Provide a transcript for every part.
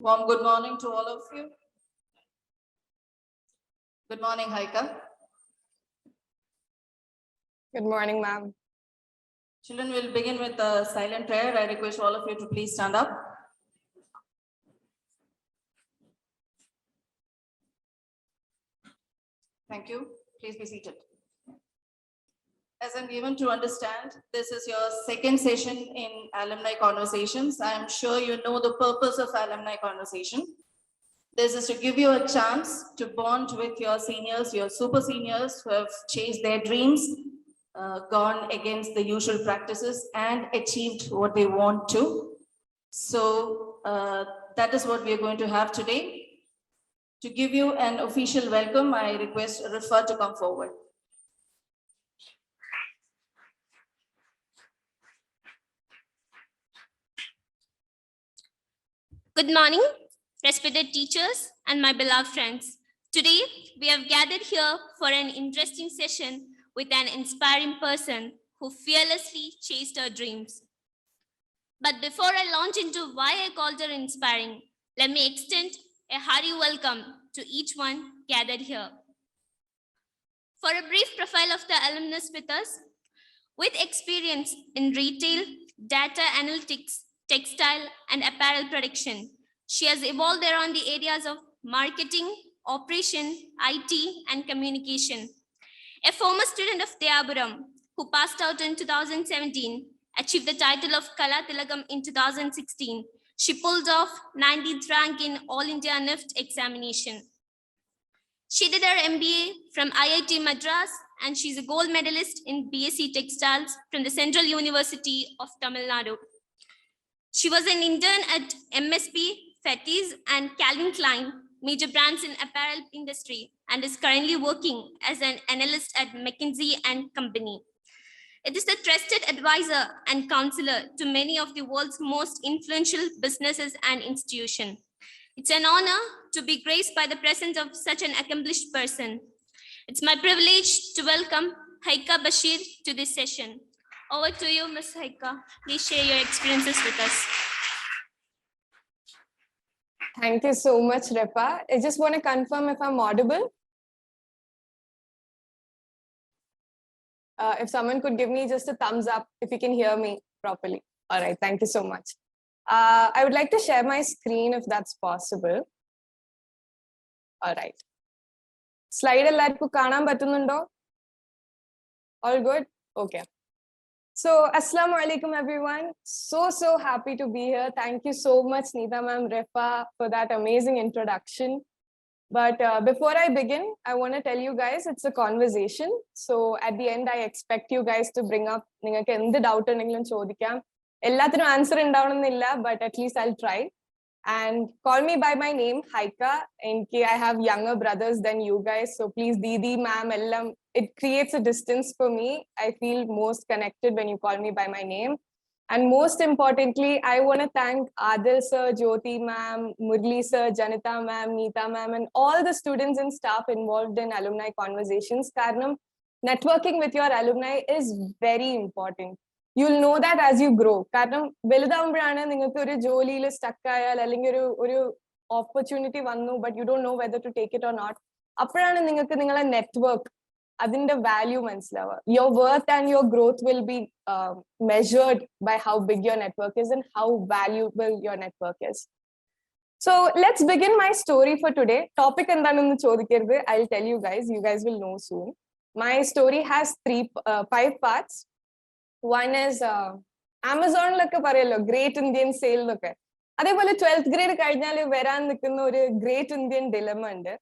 Warm good morning to all of you. Good morning, Haika. Good morning, ma'am. Children, will begin with a silent prayer. I request all of you to please stand up. Thank you. Please be seated. As I'm given to understand, this is your second session in Alumni Conversations. I'm sure you know the purpose of Alumni Conversation. This is to give you a chance to bond with your seniors, your super seniors who have chased their dreams, gone against the usual practices and achieved what they want to. So that is what we are going to have today. To give you an official welcome, I request Rifa to come forward. Good morning, respected teachers and my beloved friends. Today, we have gathered here for an interesting session with an inspiring person who fearlessly chased her dreams. But before I launch into why I called her inspiring, let me extend a hearty welcome to each one gathered here. For a brief profile of the alumnus with us, with experience in retail, data analytics, textile, and apparel production, she has evolved around the areas of marketing, operation, IT, and communication. A former student of Deaburam, who passed out in 2017, achieved the title of Kala Tilagam in 2016. She pulled off 19th rank in All India NIFT examination. She did her MBA from IIT Madras, and she's a gold medalist in BSc Textiles from the Central University of Tamil Nadu. She was an intern at MSP, Fetis, and Calvin Klein, major brands in apparel industry, and is currently working as an analyst at McKinsey & Company. It is the trusted advisor and counselor to many of the world's most influential businesses and institutions. It's an honor to be graced by the presence of such an accomplished person. It's my privilege to welcome Haika Basheer to this session. Over to you, Ms. Haika. Please share your experiences with us. Thank you so much, Repa. I just want to confirm if I'm audible. If someone could give me just a thumbs up if you can hear me properly. All right, thank you so much. I would like to share my screen if that's possible. All right. Slide ellarku കാണാൻ പറ്റുന്നുണ്ടോ? All good? Okay. So, Assalamu alaikum everyone. So happy to be here. Thank you so much, Neeta ma'am, Refa, for that amazing introduction. But before I begin, I want to tell you guys it's a conversation. So at the end, I expect you guys to bring up നിങ്ങൾക്ക് എന്ത് doubt ഉണ്ടെങ്കിലും ചോദിക്കാം. എല്ലാത്തിനും answer ഉണ്ടാവണമെന്നില്ല, but at least I'll try. And call me by my name, Haika. I have younger brothers than you guys, so please, Didi, ma'am, ellam. It creates a distance for me. I feel most connected when you call me by my name. And most importantly, I want to thank Adil sir, Jyoti ma'am, Murli sir, Janita ma'am, Neeta ma'am, and all the students and staff involved in alumni conversations. Karnam, networking with your alumni is very important. You'll know that as you grow. Karnam, veludavumboഴാണ് നിങ്ങൾക്ക് ഒരു ജോലിയിൽ stuck ആയാൽ അല്ലെങ്കിൽ ഒരു opportunity വന്നു, but you don't know whether to take it or not. അപ്പോഴാണ് നിങ്ങൾക്ക് നിങ്ങളെ നെറ്റ്വർക്ക് അതിന്റെ വാല്യൂ മനസ്സിലാവുക. Your worth and your growth will be measured by how big your network is and how valuable your network is. So let's begin my story for today. Topic എന്താണെന്ന് ചോദിക്കരുത്. I'll tell you guys. You guys will know soon. My story has 5 parts. One is Amazon-ലൊക്കെ പറയല്ലോ great Indian സെയിലൊക്കെ. അതേപോലെ 12th grade കഴിഞ്ഞാൽ വരാൻ നിൽക്കുന്ന ഒരു great Indian dilemma ഉണ്ട്.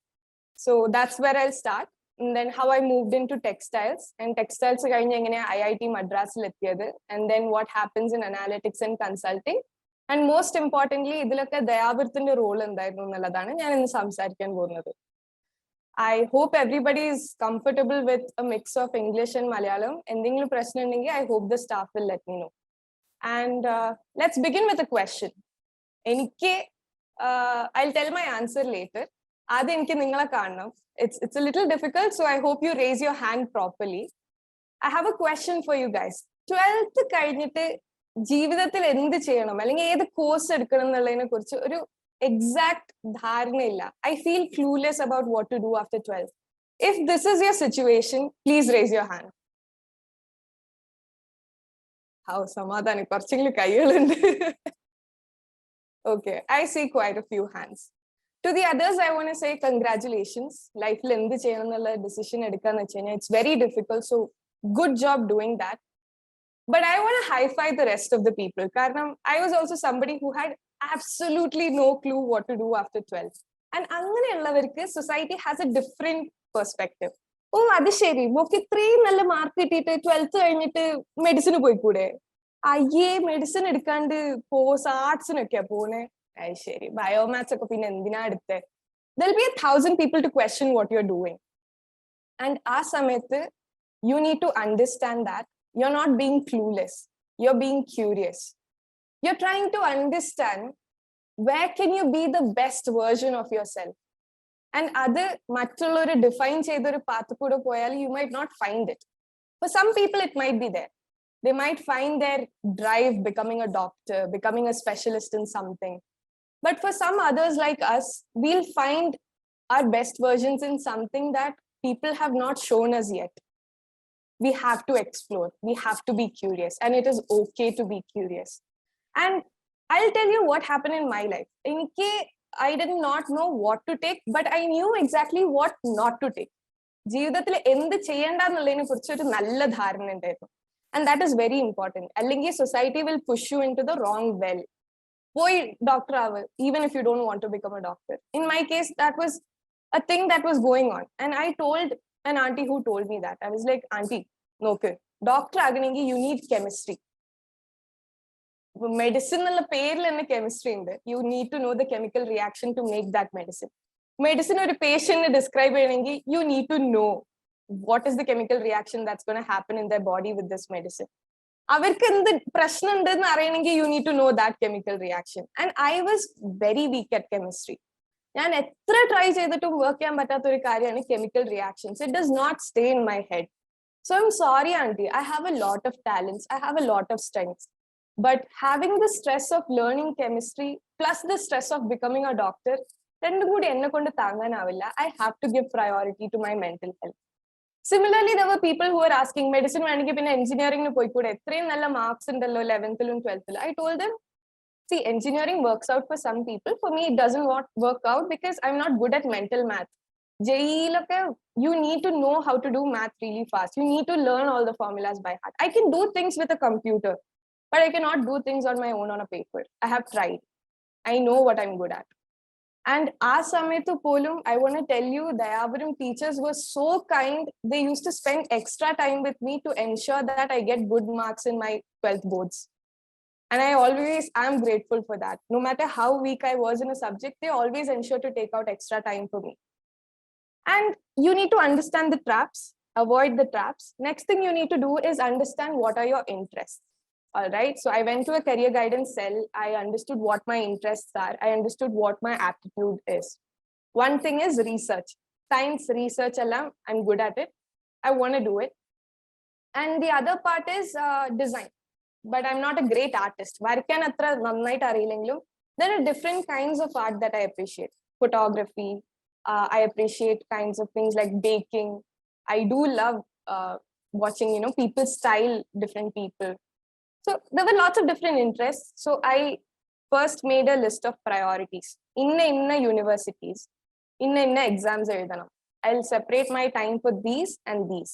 So that's where I'll start. And then how I moved into textiles, and textiles കഴിഞ്ഞ് എങ്ങനെ IIT Madras എത്തിയത്, and then what happens in analytics and consulting, and most importantly ഇതിലൊക്കെ ദയാവൃത്തിന്റെ role എന്തായിരുന്നു എന്നുള്ളതാണ് ഞാൻ ഇന്ന് സംസാരിക്കാൻ പോകുന്നത്. I hope everybody is comfortable with a mix of English and Malayalam. എന്തെങ്കിലും പ്രശ്നം ഉണ്ടെങ്കിൽ I hope the staff will let me know. And let's begin with a question. എനിക്ക് I'll tell my answer later. ആദ്യം എനിക്ക് നിങ്ങളെ കാണണം. It's a little difficult, so I hope you raise your hand properly. I have a question for you guys. 12th കഴിഞ്ഞിട്ട് ജീവിതത്തിൽ എന്ത് ചെയ്യണം അല്ലെങ്കിൽ ഏത് കോഴ്സ് എടുക്കണം എന്നുള്ളതിനെ കുറിച്ച് ഒരു exact dharna illa. I feel clueless about what to do after 12th. If this is your situation, please raise your hand. How samadhani parchinglu kaiyalundu. Okay, I see quite a few hands. To the others, I want to say congratulations. Life lo endu cheyanannulla decision edukkannu vechina, it's very difficult. So good job doing that. But I want to high-five the rest of the people. Karanam, I was also somebody who had absolutely no clue what to do after 12th. And അങ്ങനെയുള്ളവർക്ക് society has a different perspective. ഓ അത് ശരി, mock ഇത്രയും നല്ല mark കിട്ടിയിട്ട് 12th കഴിഞ്ഞിട്ട് medicine പോയിക്കൂടെ? അയ്യേ medicine എടുക്കാണ്ട് ആർട്സിനൊക്കെയാ പോണേ. അത് ശരി, ബയോമാത്സ് ഒക്കെ പിന്നെ എന്തിനാ എടുത്തേ? There'll be 1,000 people to question what you're doing. And ആ സമയത്ത് you need to understand that you're not being clueless. You're being curious. You're trying to understand where can you be the best version of yourself. And other മറ്റുള്ളവർ define ചെയ്തൊരു path കൂടെ പോയാൽ you might not find it. For some people it might be there. They might find their drive becoming a doctor, becoming a specialist in something. But for some others like us, we'll find our best versions in something that people have not shown us yet. We have to explore. We have to be curious. And it is okay to be curious. And I'll tell you what happened in my life. In case I did not know what to take, but I knew exactly what not to take. ജീവിതത്തിൽ എന്ത് ചെയ്യേണ്ടെന്നുള്ളതിനെ കുറിച്ച് ഒരു നല്ല ധാരണ ഉണ്ടായിരുന്നു. And that is very important. അല്ലെങ്കിൽ society will push you into the wrong well. Boy, doctor ആവ്, even if you don't want to become a doctor. In my case, that was a thing that was going on. And I told an auntie who told me that. I was like, auntie, നോക്ക്, doctor ആകണമെങ്കിൽ you need chemistry. Medicine എന്നുള്ള പേരിൽ തന്നെ chemistry ഉണ്ട്. You need to know the chemical reaction to make that medicine. Medicine ഒരു patient describe ചെയ്യണമെങ്കിൽ you need to know what is the chemical reaction that's going to happen in their body with this medicine. അവർക്ക് എന്ത് പ്രശ്നം ഉണ്ടെന്ന് അറിയണമെങ്കിൽ you need to know that chemical reaction. And I was very weak at chemistry. ഞാൻ എത്ര try ചെയ്തിട്ടും work ചെയ്യാൻ പറ്റാത്ത ഒരു കാര്യമാണ് chemical reactions. It does not stay in my head. So I'm sorry, auntie. I have a lot of talents. I have a lot of strengths. But having the stress of learning chemistry plus the stress of becoming a doctor, രണ്ടും കൂടി എന്നെ കൊണ്ട് താങ്ങാനാവില്ല. I have to give priority to my mental health. Similarly, there were people who were asking, medicine വേണമെങ്കിൽ പിന്നെ എഞ്ചിനീയറിംഗിന് പോയിക്കൂടെ, എത്രയും നല്ല marks ഉണ്ടല്ലോ 11th-ലും 12th-ലും. I told them, see, engineering works out for some people. For me, it doesn't work out because I'm not good at mental math. JEE-locke, you need to know how to do math really fast. You need to learn all the formulas by heart. I can do things with a computer, but I cannot do things on my own on a paper. I have tried. I know what I'm good at. And ആ സമയത്ത് പോലും, I want to tell you, Dayapuram teachers were so kind. They used to spend extra time with me to ensure that I get good marks in my 12th boards. And I always am grateful for that. No matter how weak I was in a subject, they always ensure to take out extra time for me. And you need to understand the traps, avoid the traps. Next thing you need to do is understand what are your interests. All right. So I went to a career guidance cell. I understood what my interests are. I understood what my aptitude is. One thing is research. Science research, I'm good at it. I want to do it. And the other part is design. But I'm not a great artist. There are different kinds of art that I appreciate. Photography. I appreciate kinds of things like baking. I do love watching, people style different people. So there were lots of different interests. So I first made a list of priorities. Inna universities, inna exams ezhudanam. I'll separate my time for these and these.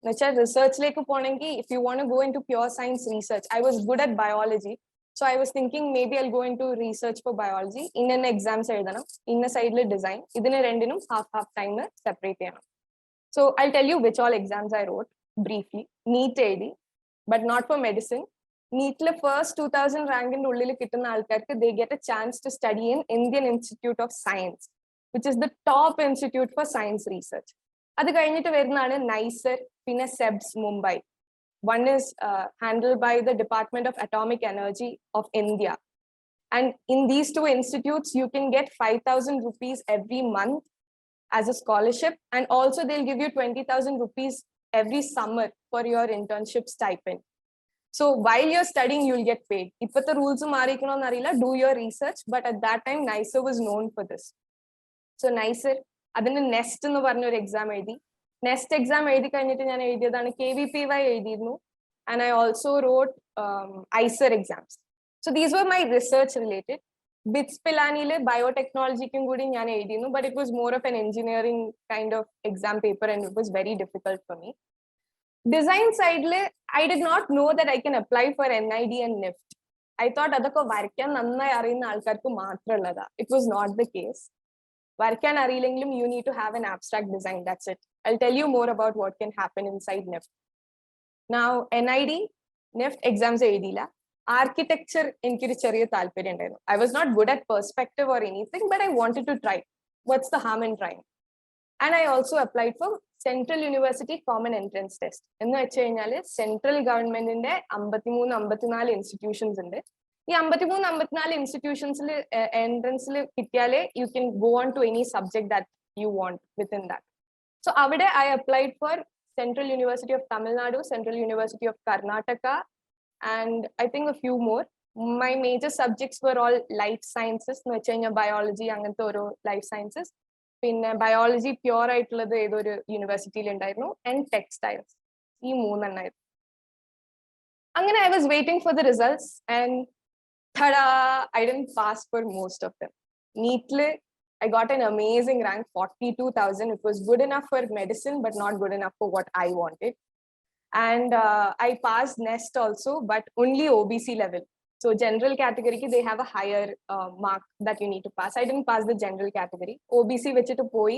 Research like if you want to go into pure science research, I was good at biology. So I was thinking maybe I'll go into research for biology. Inna exams ezhudanam, inna side le design. Idine rendinum half time separate cheyanam. So I'll tell you which all exams I wrote briefly. NEET AD, but not for medicine. NEET first 2000 rank in ഉള്ളിൽ കിട്ടുന്ന ആൾക്കാർക്ക് they get a chance to study in Indian Institute of Science, which is the top institute for science research. അത് കഴിഞ്ഞിട്ട് വരുന്നതാണ് NICER പിന്നെ SEBS Mumbai. One is handled by the Department of Atomic Energy of India. And in these two institutes, you can get 5,000 rupees every month as a scholarship. And also they'll give you 20,000 rupees every summer for your internship stipend. So while you're studying, you'll get paid. Ippathe rules maarikano narilla, do your research. But at that time, NICER was known for this. So NICER, adinu NEST ennu parna or exam ezhudi. NEST exam ezhudi kanitte njan ezhudiyadana KVPY ezhudiyirunnu. And I also wrote ICER exams. So these were my research related. BITS Pilanile biotechnology kum goodi njan ezhudiyirunnu, but it was more of an engineering kind of exam paper and it was very difficult for me. Design side, I did not know that I can apply for NID and NIFT. I thought adakku varkan nannai ariyna aalkarku maatrallada. It was not the case. Varkan ariyilengilum you need to have an abstract design. That's it. I'll tell you more about what can happen inside NIFT. Now NID, NIFT exams ezhudilla. Architecture enkiru cheriya thalpariyam undayiru. I was not good at perspective or anything, but I wanted to try. What's the harm in trying? And I also applied for Central University Common Entrance Test. എന്ന് വെച്ച് കഴിഞ്ഞാൽ central ഗവൺമെന്റിന്റെ 53-54 institutions ഉണ്ട്. ഈ 53-54 ഇൻസ്റ്റിറ്റ്യൂഷൻസിൽ എൻട്രൻസിൽ കിട്ടിയാലേ you can go on to any subject that you want within that. So അവിടെ I applied for Central University of Tamil Nadu, Central University of Karnataka, and I think a few more. My major subjects were all life sciences, എന്ന് വെച്ച് കഴിഞ്ഞാൽ biology അങ്ങനത്തെ ഓരോ life sciences. പിന്നെ biology pure ആയിട്ടുള്ളത് ഏതൊരു യൂണിവേഴ്സിറ്റിയിൽ ഉണ്ടായിരുന്നു ആൻഡ് ടെക്സ്റ്റൈൽസ്. ഈ മൂന്നെണ്ണായിരുന്നു. അങ്ങനെ I was waiting for the results and tada, I didn't pass for most of them. Neatly, I got an amazing rank, 42,000. It was good enough for medicine, but not good enough for what I wanted. And I passed NEST also, but only OBC level. So general category, they have a higher mark that you need to pass. I didn't pass the general category. OBC vechittu poi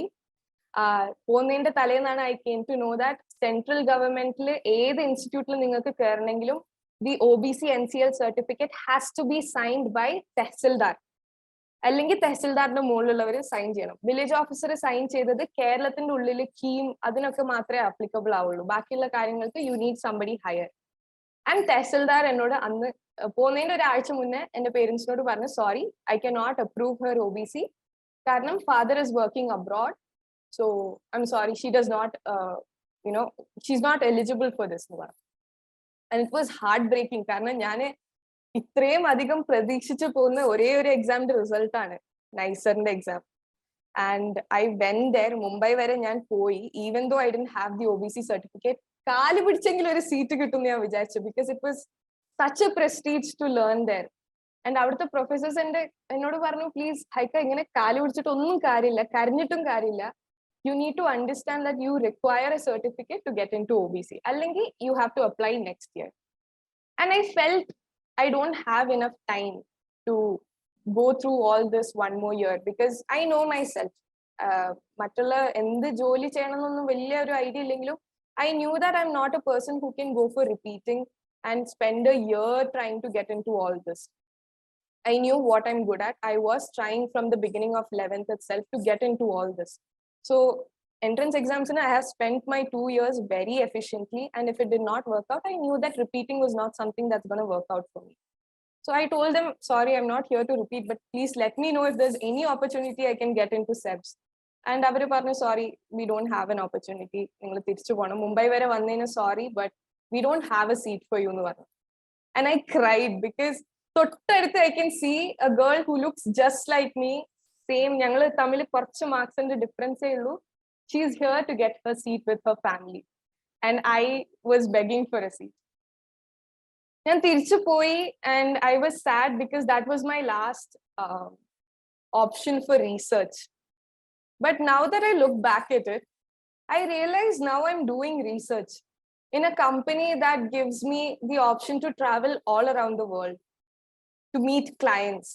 poninte thalenana I came to know that central government le ed institute le ningalku keranengilum the OBC NCL certificate has to be signed by tehsildar. അല്ലെങ്കിൽ തഹസിൽദാറിന്റെ മുകളിലുള്ളവർ sign ചെയ്യണം. Village officer sign ചെയ്തത് കേരളത്തിന്റെ ഉള്ളിൽ കീം അതിനൊക്കെ മാത്രമേ applicable ആവുള്ളൂ. ബാക്കിയുള്ള കാര്യങ്ങൾക്ക് you need somebody higher. And tahsildar എന്നോട് അന്ന് പോകുന്നതിന്റെ ഒരാഴ്ച മുന്നേ എന്റെ പേരൻസിനോട് പറഞ്ഞു, sorry, I can not approve her OBC കാരണം father is working abroad. So I am sorry, she does not she is not eligible for this എന്ന് പറഞ്ഞു. And it was heartbreaking. കാരണം ഞാൻ ഇത്രയും അധികം പ്രതീക്ഷിച്ചു പോകുന്ന ഒരേ ഒരു എക്സാമിന്റെ റിസൾട്ട് ആണ് നൈസറിന്റെ exam. And I went there. Mumbai വരെ ഞാൻ പോയി. Even though I didn't have the OBC certificate, കാല് പിടിച്ചെങ്കിലും ഒരു സീറ്റ് കിട്ടും ഞാൻ വിചാരിച്ചു. Because it was such a prestige to learn there. And അവിടുത്തെ പ്രൊഫസേഴ്സ് എന്നോട് പറഞ്ഞു, പ്ലീസ് ഹൈക്ക, ഇങ്ങനെ കാല് പിടിച്ചിട്ട് ഒന്നും കാര്യമില്ല, കരഞ്ഞിട്ടും കാര്യമില്ല. You need to understand that you require a certificate to get into OBC. Allengi you have to apply next year. And I felt I don't have enough time to go through all this one more year because I know myself. മറ്റുള്ള എന്ത് ജോലി ചെയ്യണമെന്നൊന്നും വലിയ ഒരു idea ഇല്ലെങ്കിലും I knew that I'm not a person who can go for repeating and spend a year trying to get into all this. I knew what I'm good at. I was trying from the beginning of 11th itself to get into all this. So entrance exams, I have spent my 2 years very efficiently. And if it did not work out, I knew that repeating was not something that's going to work out for me. So I told them, sorry, I'm not here to repeat, but please let me know if there's any opportunity I can get into SEBS. And our partner, sorry, we don't have an opportunity. Mumbai vare vandena, sorry, but we don't have a seat for you. And I cried because I can see a girl who looks just like me. Same, Tamil korchu marks and the difference. She's here to get her seat with her family. And I was begging for a seat. And I was sad because that was my last option for research. But now that I look back at it, I realize now I'm doing research in a company that gives me the option to travel all around the world, to meet clients,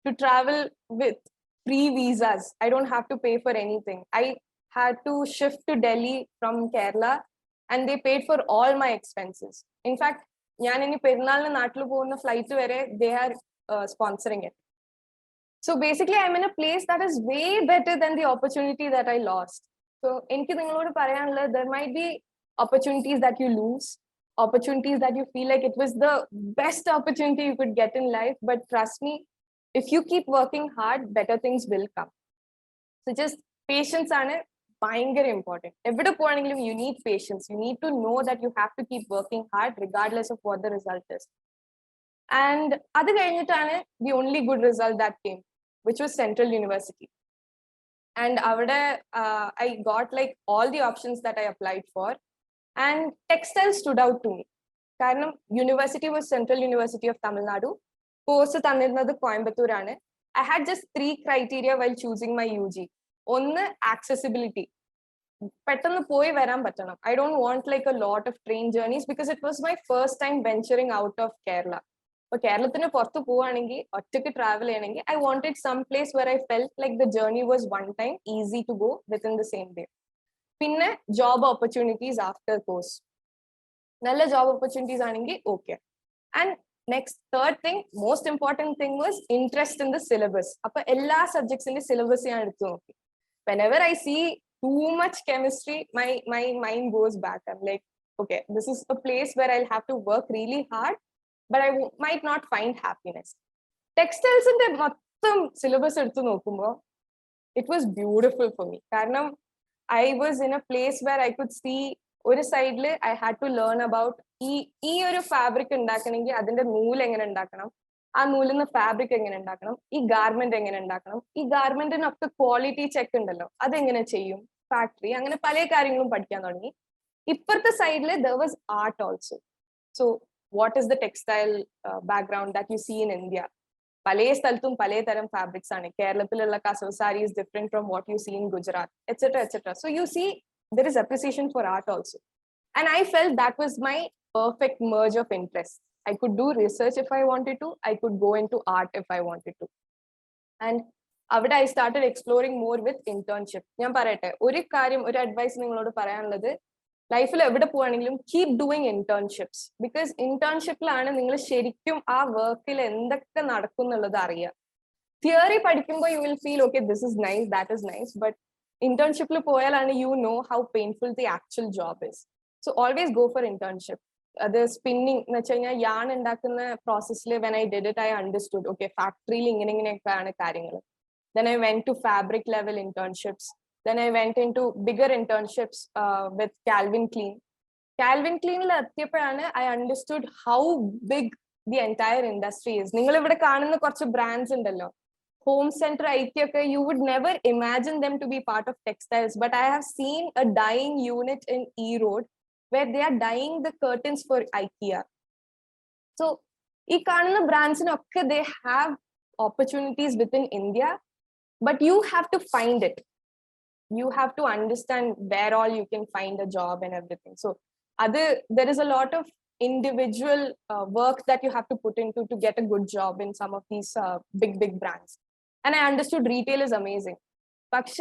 to travel with free visas. I don't have to pay for anything. I had to shift to Delhi from Kerala and they paid for all my expenses. In fact, flight they are sponsoring it. So basically, I'm in a place that is way better than the opportunity that I lost. So there might be opportunities that you lose, opportunities that you feel like it was the best opportunity you could get in life. But trust me, if you keep working hard, better things will come. So just patience, ഭയങ്കര important. എവിടെ പോവാണെങ്കിലും you need patience. You need to know that you have to keep working hard regardless of what the result is. And അത് കഴിഞ്ഞിട്ടാണ് the only good result that came, which was Central University. And അവിടെ I got like all the options that I applied for, and textile stood out to me. കാരണം university was Central University of Tamil Nadu. Course തന്നിരുന്നത് കോയമ്പത്തൂരാണ്. I had just 3 criteria while choosing my UG. ഒന്ന് accessibility. പെട്ടെന്ന് പോയി വരാൻ പറ്റണം. I don't want like a lot of train journeys because it was my first time venturing out of Kerala. ഇപ്പൊ കേരളത്തിന് പുറത്ത് പോവാണെങ്കിൽ ഒറ്റയ്ക്ക് ട്രാവൽ ചെയ്യണമെങ്കിൽ I wanted some place where I felt like the journey was one time easy to go within the same day. പിന്നെ job opportunities after course. നല്ല job opportunities ആണെങ്കിൽ okay. And next, third thing, most important thing was interest in the syllabus. അപ്പൊ എല്ലാ സബ്ജക്ട്സിന്റെ syllabus ഞാൻ എടുത്തു നോക്കി. Whenever I see too much chemistry, my mind goes back. I'm like, okay, this is a place where I'll have to work really hard, but I might not find happiness. Textiles in the mottham syllabus eduthu nokkumbo, it was beautiful for me. Karanam I was in a place where I could see ഒരു സൈഡിൽ I had to learn about ഈ ഒരു fabric ഉണ്ടാക്കണമെങ്കിൽ അതിന്റെ നൂല് എങ്ങനെ ഉണ്ടാക്കണം, ആ നൂലിൽ നിന്ന് ഫാബ്രിക് എങ്ങനെ ഉണ്ടാക്കണം, ഈ ഗാർമെന്റ് എങ്ങനെ ഉണ്ടാക്കണം, ഈ ഗാർമെന്റിനൊക്കെ ക്വാളിറ്റി ചെക്ക് ഉണ്ടല്ലോ അതെങ്ങനെ ചെയ്യും, ഫാക്ടറി, അങ്ങനെ പല കാര്യങ്ങളും പഠിക്കാൻ തുടങ്ങി. ഇപ്പുറത്തെ സൈഡിൽ there was art also. So what is the textile background that you see in India? പല സ്ഥലത്തും പല തരം ഫാബ്രിക്സ് ആണ്. കേരളത്തിലുള്ള കസവ് sari is different from what you see in Gujarat, etc. So you see there is appreciation for art also. And I felt that was my perfect merge of interest. I could do research if I wanted to. I could go into art if I wanted to. And അവിടെ I started exploring more with internship. ഞാൻ പറയട്ടെ, ഒരു കാര്യം, ഒരു advice നിങ്ങളോട് പറയാനുള്ളത്, ലൈഫിൽ എവിടെ പോവാണെങ്കിലും കീപ് ഡൂയിങ് ഇന്റേൺഷിപ്സ്. ബിക്കോസ് ഇന്റേൺഷിപ്പിലാണ് നിങ്ങൾ ശരിക്കും ആ വർക്കിൽ എന്തൊക്കെ നടക്കും എന്നുള്ളത് അറിയുക. തിയറി പഠിക്കുമ്പോൾ you will feel okay this is nice, that is nice, but ഇന്റേൺഷിപ്പിൽ പോയാലാണ് you know how painful the actual job is. So always go for internship. അത് സ്പിന്നിങ് എന്ന് വെച്ച് കഴിഞ്ഞാൽ യാൺ ഉണ്ടാക്കുന്ന പ്രോസസ്സിൽ when I did it I understood okay ഫാക്ടറിയിൽ ഇങ്ങനെയൊക്കെയാണ് കാര്യങ്ങൾ. Then I went to fabric level internships. Then I went into bigger internships with Calvin Klein. Calvin Klein I understood how big the entire industry is. നിങ്ങൾ ഇവിടെ കാണുന്ന കുറച്ച് brands ഉണ്ടല്ലോ, home centre, IIT ഒക്കെ, you would never imagine them to be part of textiles, but I have seen a dyeing unit in E Road where they are dyeing the curtains for IKEA. So ഈ കാണുന്ന ബ്രാൻഡ്സിനൊക്കെ they have opportunities within India, but you have to find it. You have to understand where all you can find a job and everything. So there is a lot of individual work that you have to put into to get a good job in some of these big brands. And I understood retail is amazing. But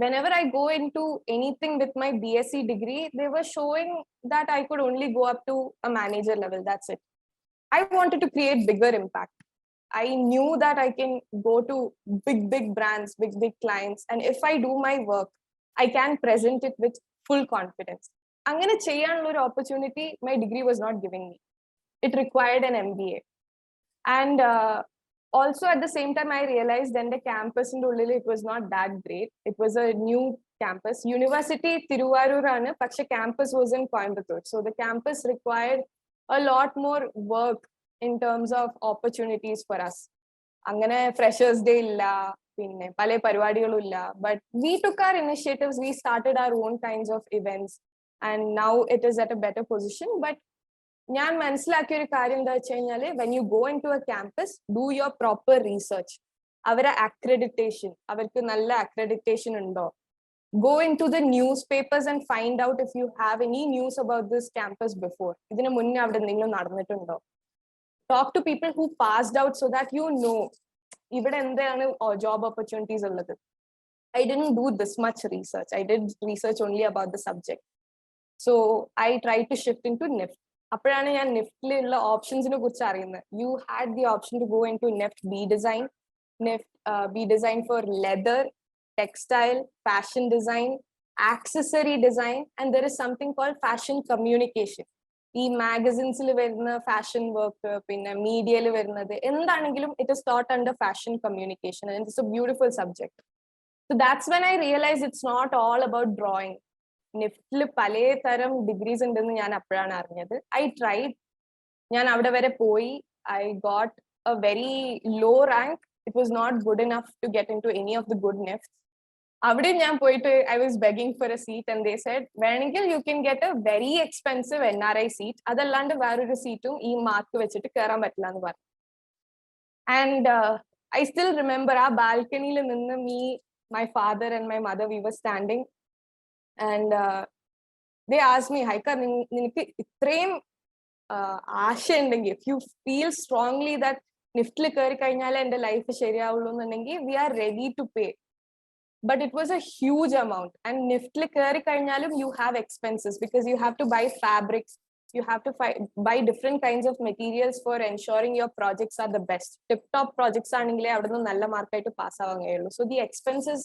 whenever I go into anything with my BSc degree, they were showing that I could only go up to a manager level. That's it. I wanted to create bigger impact. I knew that I can go to big brands, big clients, and if I do my work, I can present it with full confidence. Angane cheyannulla oru opportunity my degree was not giving me. It required an MBA. And also at the same time I realized then the campus in ullil it was not that great. It was a new campus. University Thiruvarur aanu, pakshe campus was in Coimbatore. So the campus required a lot more work in terms of opportunities for us. അങ്ങനെ freshers day ഇല്ല, പിന്നെ പല പരിപാടികളും ഇല്ല. But we took our initiatives, we started our own kinds of events, and now it is at a better position. But ഞാൻ മനസ്സിലാക്കിയ ഒരു കാര്യം എന്താ വെച്ച് കഴിഞ്ഞാൽ, when you go into a campus, do your proper research. അവരെ accreditation, അവർക്ക് നല്ല accreditation ഉണ്ടോ? Go into the newspapers and find out if you have any news about this campus before. ഇതിനു മുന്നേ അവിടെ എന്തെങ്കിലും നടന്നിട്ടുണ്ടോ? Talk to people who passed out so that you know ഇവിടെ എന്താണ് job opportunities ഉള്ളത്. I didn't do this much research. I did research only about the subject. So I tried to shift into NIFT. അപ്പോഴാണ് ഞാൻ നിഫ്റ്റിലുള്ള ഓപ്ഷൻസിനെ കുറിച്ച് അറിയുന്നത്. You had the option to go into NIFT B design, NIFT B design for leather, textile, fashion design, accessory design, and there is something called fashion communication. ഈ മാഗസിൻസിൽ വരുന്ന fashion work, പിന്നെ മീഡിയയിൽ വരുന്നത് എന്താണെങ്കിലും it is taught under fashion communication, and it's A beautiful subject. So that's when I realized it's not all about drawing. NIFT പലേ തരം degrees ഉണ്ടെന്ന് ഞാൻ അപ്പോഴാണ് അറിഞ്ഞത്. I tried. ഞാൻ അവിടെ വരെ പോയി. I got a very low rank. It was not good enough to get into any of the good NIFTs. അവിടെ ഞാൻ പോയിട്ട് I was begging for a seat and they said, വേണമെങ്കിൽ you can get a very expensive NRI seat. അതല്ലാണ്ട് വേറൊരു സീറ്റും ഈ mark വെച്ചിട്ട് കയറാൻ പറ്റില്ല എന്ന് പറഞ്ഞു. And I still remember ആ ബാൽക്കണിയിൽ നിന്ന് my father and my mother, we were standing and they asked me, Haika, നിനക്ക് ഇത്രയും ആശ ഉണ്ടെങ്കിൽ, if you feel strongly that നിഫ്റ്റിൽ കയറി കഴിഞ്ഞാൽ എൻ്റെ ലൈഫ് ശരിയാവുള്ളൂ എന്നുണ്ടെങ്കിൽ we are ready to pay. But it was a huge amount. And നിഫ്റ്റിൽ കയറി കഴിഞ്ഞാലും you have expenses because you have to buy fabrics, you have to buy different kinds of materials for ensuring your projects are the best. Tip top projects ആണെങ്കിലേ അവിടെ നിന്ന് നല്ല മാർക്കായിട്ട് pass ആവാൻ കഴിയുള്ളൂ. So the expense is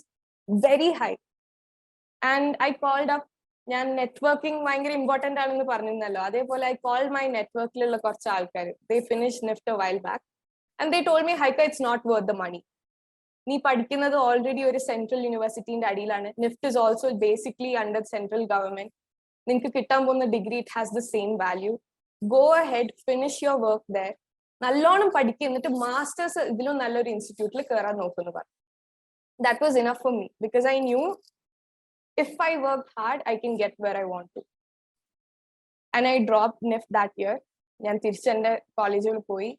very high. And I called up, ഞാൻ networking ഭയങ്കര important ആണെന്ന് പറഞ്ഞിരുന്നല്ലോ, അതേപോലെ I called my നെറ്റ്വർക്കിലുള്ള കുറച്ച് ആൾക്കാർ. They finished NIFT a while back and they told me, Haika, it's not worth the money. നീ പഠിക്കുന്നത് already ഒരു സെൻട്രൽ യൂണിവേഴ്സിറ്റിന്റെ അടിയിലാണ്. NIFT is also basically under central government. നിങ്ങൾക്ക് കിട്ടാൻ പോകുന്ന degree it has the same value. Go ahead, finish your work there, നല്ലോണം പഠിക്കുക, എന്നിട്ട് മാസ്റ്റേഴ്സ് ഇതിലും നല്ലൊരു ഇൻസ്റ്റിറ്റ്യൂട്ടിൽ കയറാൻ നോക്കുന്നു പറഞ്ഞു. That was enough for me because I knew if I work hard I can get where I want to. And I drop NIFT that year. ഞാൻ തിരിച്ച് എൻ്റെ കോളേജിൽ പോയി.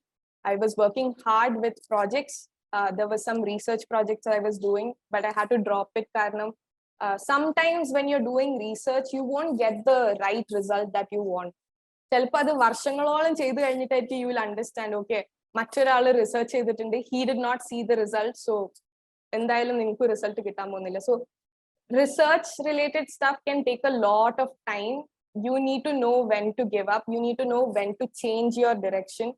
I was working hard with projects. There was some research projects I was doing, but I had to drop it കാരണം sometimes when you're doing research, you won't get the right result that you want. ചിലപ്പോൾ അത് വർഷങ്ങളോളം ചെയ്ത് കഴിഞ്ഞിട്ടായിരിക്കും you will understand, okay, മറ്റൊരാൾ research ചെയ്തിട്ടുണ്ട്, he did not see the result, so എന്തായാലും നിങ്ങൾക്ക് result കിട്ടാൻ പോകുന്നില്ല. So research related stuff can take a lot of time. You need to know when to give up, you need to know when to change your direction.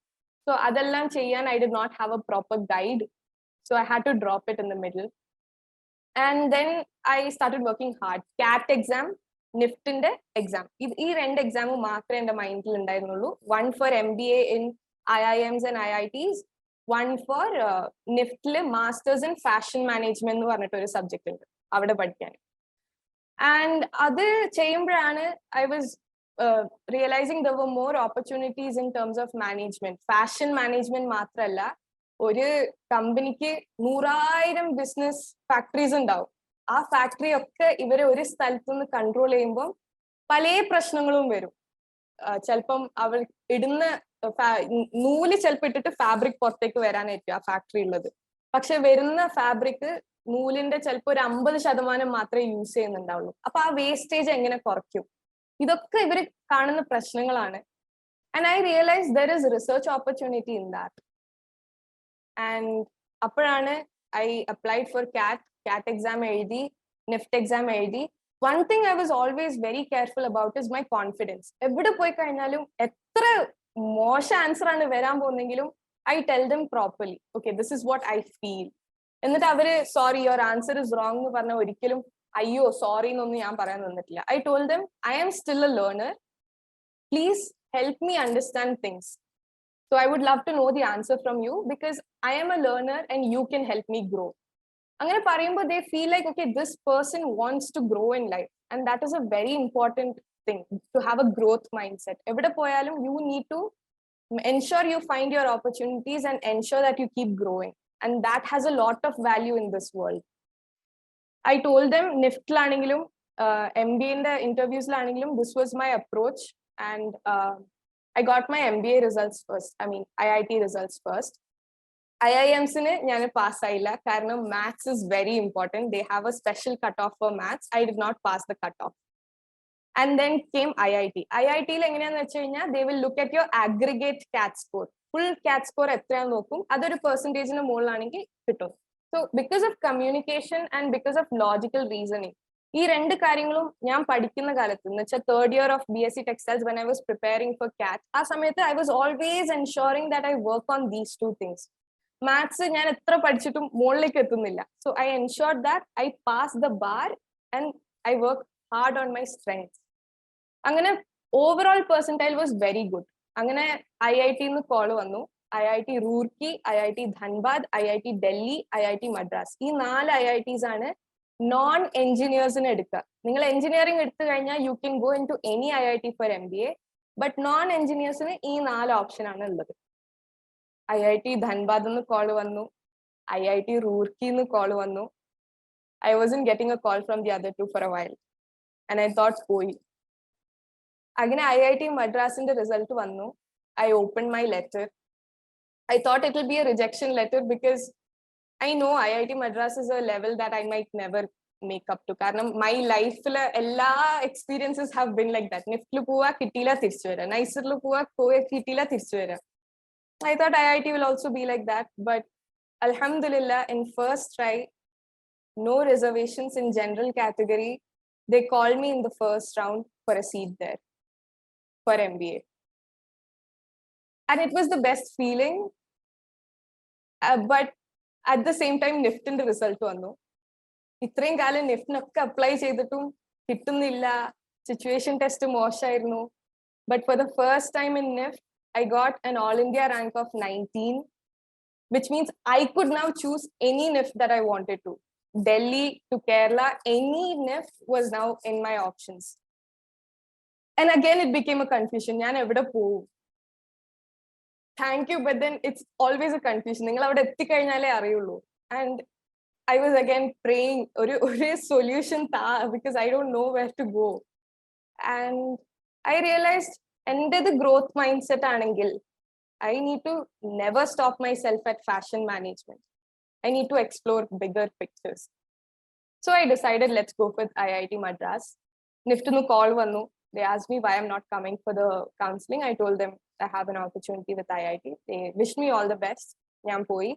So adellam cheyan I did not have a proper guide. So I had to drop it in the middle. And then I started working hard. CAT exam, NIFT inde exam. Ee rendu exam maatre ende mind il undayirunullu. One for MBA in IIMs and IITs, one for NIFT le Masters in Fashion Management nu parnittu oru subject undu avade padikkan. And adu cheyyumboഴാണ് I was realizing there were more opportunities in terms of management. Fashion management മാത്രല്ല, ഒരു കമ്പനിക്ക് 100,000 business factories ഉണ്ടാവും. ആ factory ഒക്കെ ഇവരെ ഒരു സ്ഥലത്തു നിന്ന് കൺട്രോൾ ചെയ്യുമ്പോൾ പല പ്രശ്നങ്ങളും വരും. ചിലപ്പം അവർ ഇടുന്ന നൂല് ചിലപ്പോൾ ഇട്ടിട്ട് ഫാബ്രിക് പുറത്തേക്ക് വരാനായിരിക്കും ആ ഫാക്ടറി ഉള്ളത്. പക്ഷെ വരുന്ന ഫാബ്രിക് നൂലിന്റെ ചിലപ്പോൾ ഒരു 50% മാത്രമേ യൂസ് ചെയ്യുന്നുണ്ടാവുള്ളൂ. അപ്പൊ ആ വേസ്റ്റേജ് എങ്ങനെ കുറയ്ക്കും? ഇതൊക്കെ ഇവർ കാണുന്ന പ്രശ്നങ്ങളാണ്. And I realized there is research opportunity in that. And apparane I applied for CAT exam eഴുതി, NIFT exam eഴുതി. One thing I was always very careful about is my confidence. എവിടെ പോയി കഴിഞ്ഞാലും എത്ര മോശം ആൻസർ ആണ് വരാൻ പോകുന്നെങ്കിലും I tell them properly, okay, this is what I feel. എന്നിട്ട് അവര് sorry your answer is wrong എന്ന് പറഞ്ഞ ഒരിക്കലും അയ്യോ സോറി എന്നൊന്നും ഞാൻ പറയാൻ നിന്നിട്ടില്ല. I told them I am still a learner. Please help me understand things. So I would love to know the answer from you because I am a learner and you can help me grow. Angane parayumbo they feel like, okay, this person wants to grow in life, and that is a very important thing, to have a growth mindset. Evide poyalum you need to ensure you find your opportunities and ensure that you keep growing, and that has a lot of value in this world. I told them NIFT lanengilum MBA inde interviews lanengilum this was my approach. And I got my MBA results first. I mean, IIT results first. IIMs ne ഞാൻ pass ആയില്ല കാരണം maths is very important. They have a special cutoff for maths. I did not pass the cutoff. And then came IIT. IIT ൽ എങ്ങനെയാന്ന് വെച്ച് കഴിഞ്ഞാൽ they will look at your aggregate CAT score. Full CAT score എത്രയാന്ന് നോക്കും. അതൊരു പെർസെന്റേജിന് മുകളിലാണെങ്കിൽ കിട്ടും. So because of communication and because of logical reasoning, ഈ രണ്ട് കാര്യങ്ങളും ഞാൻ പഠിക്കുന്ന കാലത്ത് എന്ന് വെച്ചാൽ third year of BSc Textiles when I was preparing for CAT, ആ സമയത്ത് I was always ensuring that I work on these two things. Maths ഞാൻ എത്ര പഠിച്ചിട്ടും മുകളിലേക്ക് എത്തുന്നില്ല. So I ensured that I pass the bar and I work hard on my strengths. അങ്ങനെ overall percentile was very good. അങ്ങനെ IIT ന്ന് call വന്നു. IIT Roorkee, IIT Dhanbad, IIT Delhi, IIT Madras. ഈ 4 IITs ആണ് non-engineers-നെ എടുക്കുക. നിങ്ങൾ എഞ്ചിനീയറിംഗ് എടുത്തു കഴിഞ്ഞാൽ you can go into any IIT for MBA, but non-engineers-ന് ഈ 4 ഓപ്ഷനാണ് ഉള്ളത്. IIT ധൻബാദ് നിന്ന് കോൾ വന്നു, IIT റൂർക്കിന്ന് കോൾ വന്നു. I wasn't getting a call from the other two for a while, and I thought പോയി. അങ്ങനെ IIT മദ്രാസിന്റെ റിസൾട്ട് വന്നു. I opened my letter. I thought it will be a rejection letter because I know IIT Madras is a level that I might never make up to. Because my life, all experiences have been like that. Niftlu puva kittila tirchu vera, nicerlu puva koe kittila tirchu vera. I thought IIT will also be like that, but Alhamdulillah, in first try, no reservations in general category. They called me in the first round for a seat there for MBA. And it was the best feeling. But at the same time, NIFT result വന്നു. ഇത്രയും കാലം നിഫ്റ്റിനൊക്കെ apply ചെയ്തിട്ടും കിട്ടുന്നില്ല, situation test മോശമായിരുന്നു. But for the first time in NIFT, I got an all India rank of 19, which means I could now choose any NIFT that I wanted to. Delhi to Kerala, any NIFT was now in my options. And again, it became a confusion. ഞാൻ എവിടെ പോകും? Thank you, but then it's always a confusion. നിങ്ങൾ അവിടെ എത്തിക്കഴിഞ്ഞാലേ അറിയുള്ളൂ. And I was again praying ഒരു solution because I don't know where to go. And I realized എൻ്റെ growth mindset ആണെങ്കിൽ I need to never stop myself at fashion management. I need to explore bigger pictures. So I decided, let's go with IIT Madras. NIFT nu call vannu. They asked me why I'm not coming for the counseling. I told them I have an opportunity with IIT. They wished me all the best. Njan poi.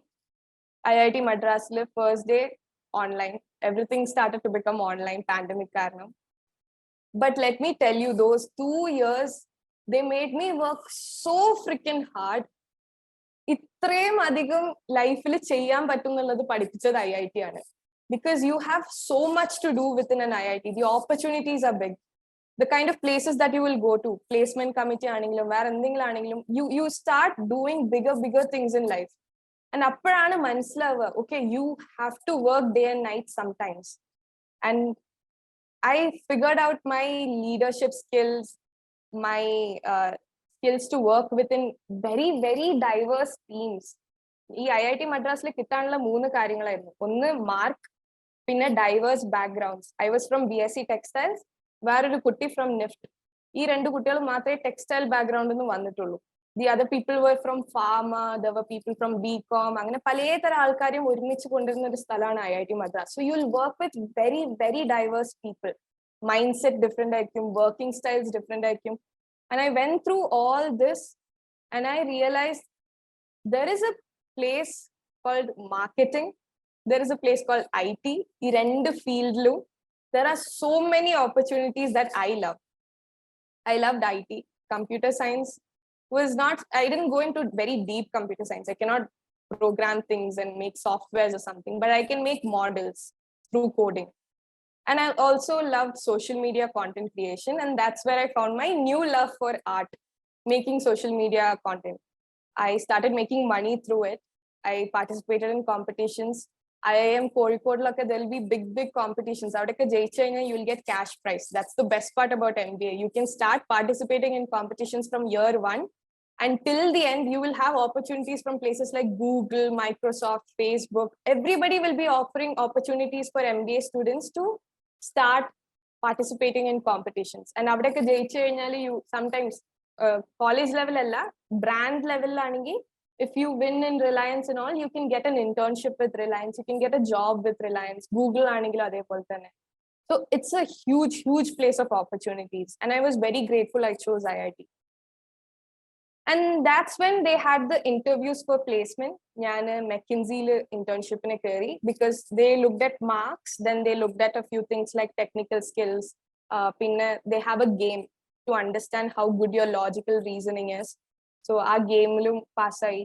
IIT Madras le first day online. Everything started to become online, pandemic karanam. But let me tell you, those 2 years, they made me work so freaking hard. ഇത്രയും അധികം ലൈഫിൽ ചെയ്യാൻ പറ്റും എന്നുള്ളത് പഠിപ്പിച്ചത് IIT ആണ്. Because you have so much to do within an IIT. The opportunities are big. The kind of places that you will go to, placement committee ആണെങ്കിലും വേറെ എന്തെങ്കിലും ആണെങ്കിലും, you start doing bigger things in life. And അപ്പോഴാണ് മനസ്സിലാവുക, okay, you have to work day and night sometimes. And I figured out my leadership skills, my skills to work within very diverse teams. ഈ IIT മദ്രാസിൽ കിട്ടാനുള്ള 3 കാര്യങ്ങളായിരുന്നു. ഒന്ന് mark, പിന്നെ diverse backgrounds. I was from BSc Textiles, വേറൊരു കുട്ടി from NEFT. ഈ 2 കുട്ടികൾ മാത്രമേ ടെക്സ്റ്റൈൽ ബാക്ക്ഗ്രൗണ്ടിൽ നിന്ന് വന്നിട്ടുള്ളൂ. The other people were from pharma, there were people from BCom. അങ്ങനെ പലതരം ആൾക്കാരും ഒരുമിച്ച് കൊണ്ടുവരുന്ന ഒരു സ്ഥലമാണ് IIT Madras. So you'll work with very diverse people. Mindset different ആയിരിക്കും, working styles different ആയിരിക്കും. And I went through all this and I realized there is a place called marketing. There is a place called IT. ഈ 2 ഫീൽഡിലും there are so many opportunities that I love. I loved IT. Computer science was not, I didn't go into very deep computer science. I cannot program things and make softwares or something, but I can make models through coding. And I also loved social media content creation. And that's where I found my new love for art, making social media content. I started making money through it. I participated in competitions. IIM Kozhikode, there will be big competitions. You will get cash prize. That's the best part about MBA. You can start participating in competitions from year 1. Until the end, you will have opportunities from places like Google, Microsoft, Facebook. Everybody will be offering opportunities for MBA students to start participating in competitions. And you sometimes college level, brand level, if you win in Reliance and all, you can get an internship with Reliance. You can get a job with Reliance. Google So it's a huge place of opportunities. And I was very grateful I chose IIT. And that's when they had the interviews for placement. ഞാൻ McKinsey internship in a because they looked at marks, then they looked at a few things like technical skills. They have a game to understand how good your logical reasoning is. So our game pass ആയി.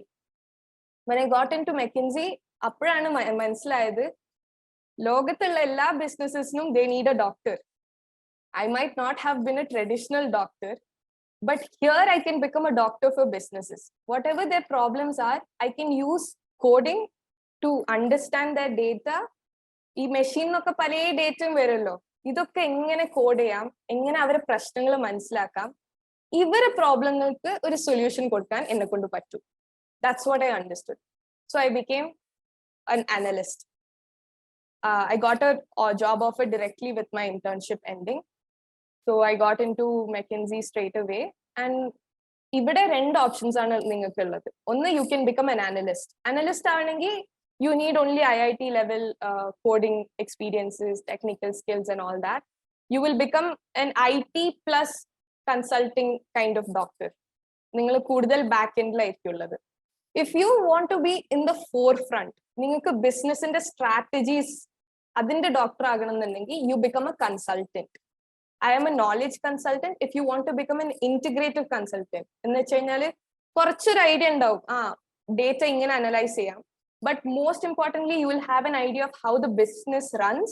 When I got into McKinsey, അപ്പോഴാണ് മനസ്സിലായത് ലോകത്തുള്ള എല്ലാ ബിസിനസ്സസിനും they need a doctor. I might not have been a traditional doctor, but here I can become a doctor for businesses. Whatever their problems are, I can use coding to understand their data, ഈ മെഷീനൊക്കെ പല ഡേറ്റും വരുമല്ലോ, ഇതൊക്കെ എങ്ങനെ code ചെയ്യാം, എങ്ങനെ അവരെ പ്രശ്നങ്ങൾ മനസ്സിലാക്കാം, ഇവരെ പ്രോബ്ലങ്ങൾക്ക് ഒരു സൊല്യൂഷൻ കൊടുക്കാൻ എന്നെ കൊണ്ട് പറ്റും. That's what I understood. So I became an analyst. I got a job offer directly with my internship ending. So I got into McKinsey straight away. And ഇവിടെ രണ്ട് ഓപ്ഷൻസ് ആണ് നിങ്ങൾക്ക് ഉള്ളത്. ഒന്ന്, you can become an analyst. Analyst ആണെങ്കിൽ you need only IIT level coding experiences, technical skills and all that. You will become an IT plus consulting kind of doctor. നിങ്ങൾ കൂടുതൽ back എൻഡിലായിരിക്കും ഉള്ളത്. If you want to be in the forefront, നിങ്ങൾക്ക് ബിസിനസിന്റെ strategies അതിന്റെ doctor ആകണമെന്നുണ്ടെങ്കിൽ you become a consultant. I am a knowledge consultant. If you want to become an integrative consultant, എന്ന് വെച്ച് കഴിഞ്ഞാല് കുറച്ചൊരു ഐഡിയ ഉണ്ടാവും, ഡേറ്റ ഇങ്ങനെ അനലൈസ് ചെയ്യാം. But most importantly, you will have an idea of how the business runs.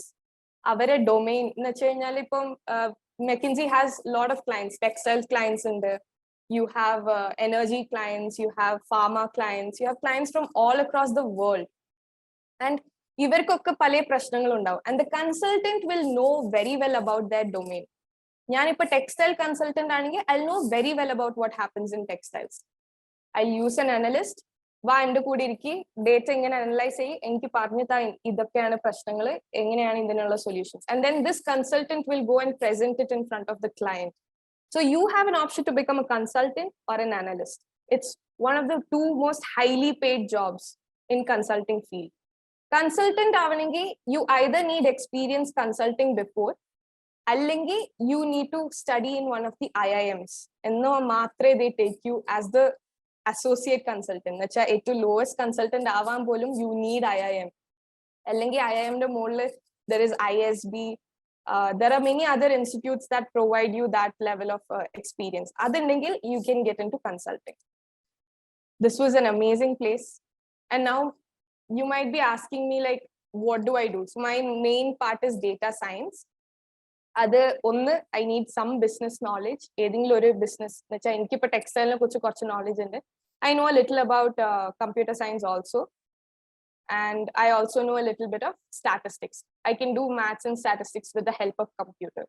അവരെ domain എന്ന് വെച്ച് കഴിഞ്ഞാൽ ഇപ്പം McKinsey has a lot of clients, textile clients ഉണ്ട്, you have energy clients, you have pharma clients, you have clients from all across the world. And ഇവർക്കൊക്കെ പല പ്രശ്നങ്ങൾ ഉണ്ടാവും. And the consultant will know very well about their domain. ഞാനിപ്പോ textile consultant ആണെങ്കിൽ I'll know very well about what happens in textiles. I'll use an analyst. വാ എന്റെ കൂടെ ഇരിക്കി, ഡേറ്റ ഇങ്ങനെ അനലൈസ് ചെയ്യും, എനിക്ക് പറഞ്ഞു താ ഇതൊക്കെയാണ് പ്രശ്നങ്ങൾ, എങ്ങനെയാണ് ഇതിനുള്ള solutions. And then this consultant will go and present it in front of the client. So you have an option to become a consultant or an analyst. It's one of the two most highly paid jobs in consulting field. Consultant ആവണമെങ്കിൽ you either need experience consulting before, അല്ലെങ്കിൽ you need to study in one of the IIMs. എന്നോ മാത്രമേ they take you as the associate consultant. എന്ന് വെച്ചാൽ ഏറ്റവും lowest consultant ആവാൻ പോലും you need IIM. അല്ലെങ്കിൽ IIMന്റെ മുകളിൽ there is ISB. There are many other institutes that provide you that level of experience. Adindengil you can get into consulting. This was an amazing place. And now you might be asking me like, what do I do? So my main part is data science. അത് ഒന്ന്, I need some business knowledge. ഏതെങ്കിലും ഒരു business എന്ന് വെച്ചാൽ എനിക്കിപ്പോ ടെക്സ്റ്റൈലിനെ കുറിച്ച് കുറച്ച് knowledge ഉണ്ട്. I know a little about computer science also. And I also know a little bit of statistics. I can do maths and statistics with the help of computer.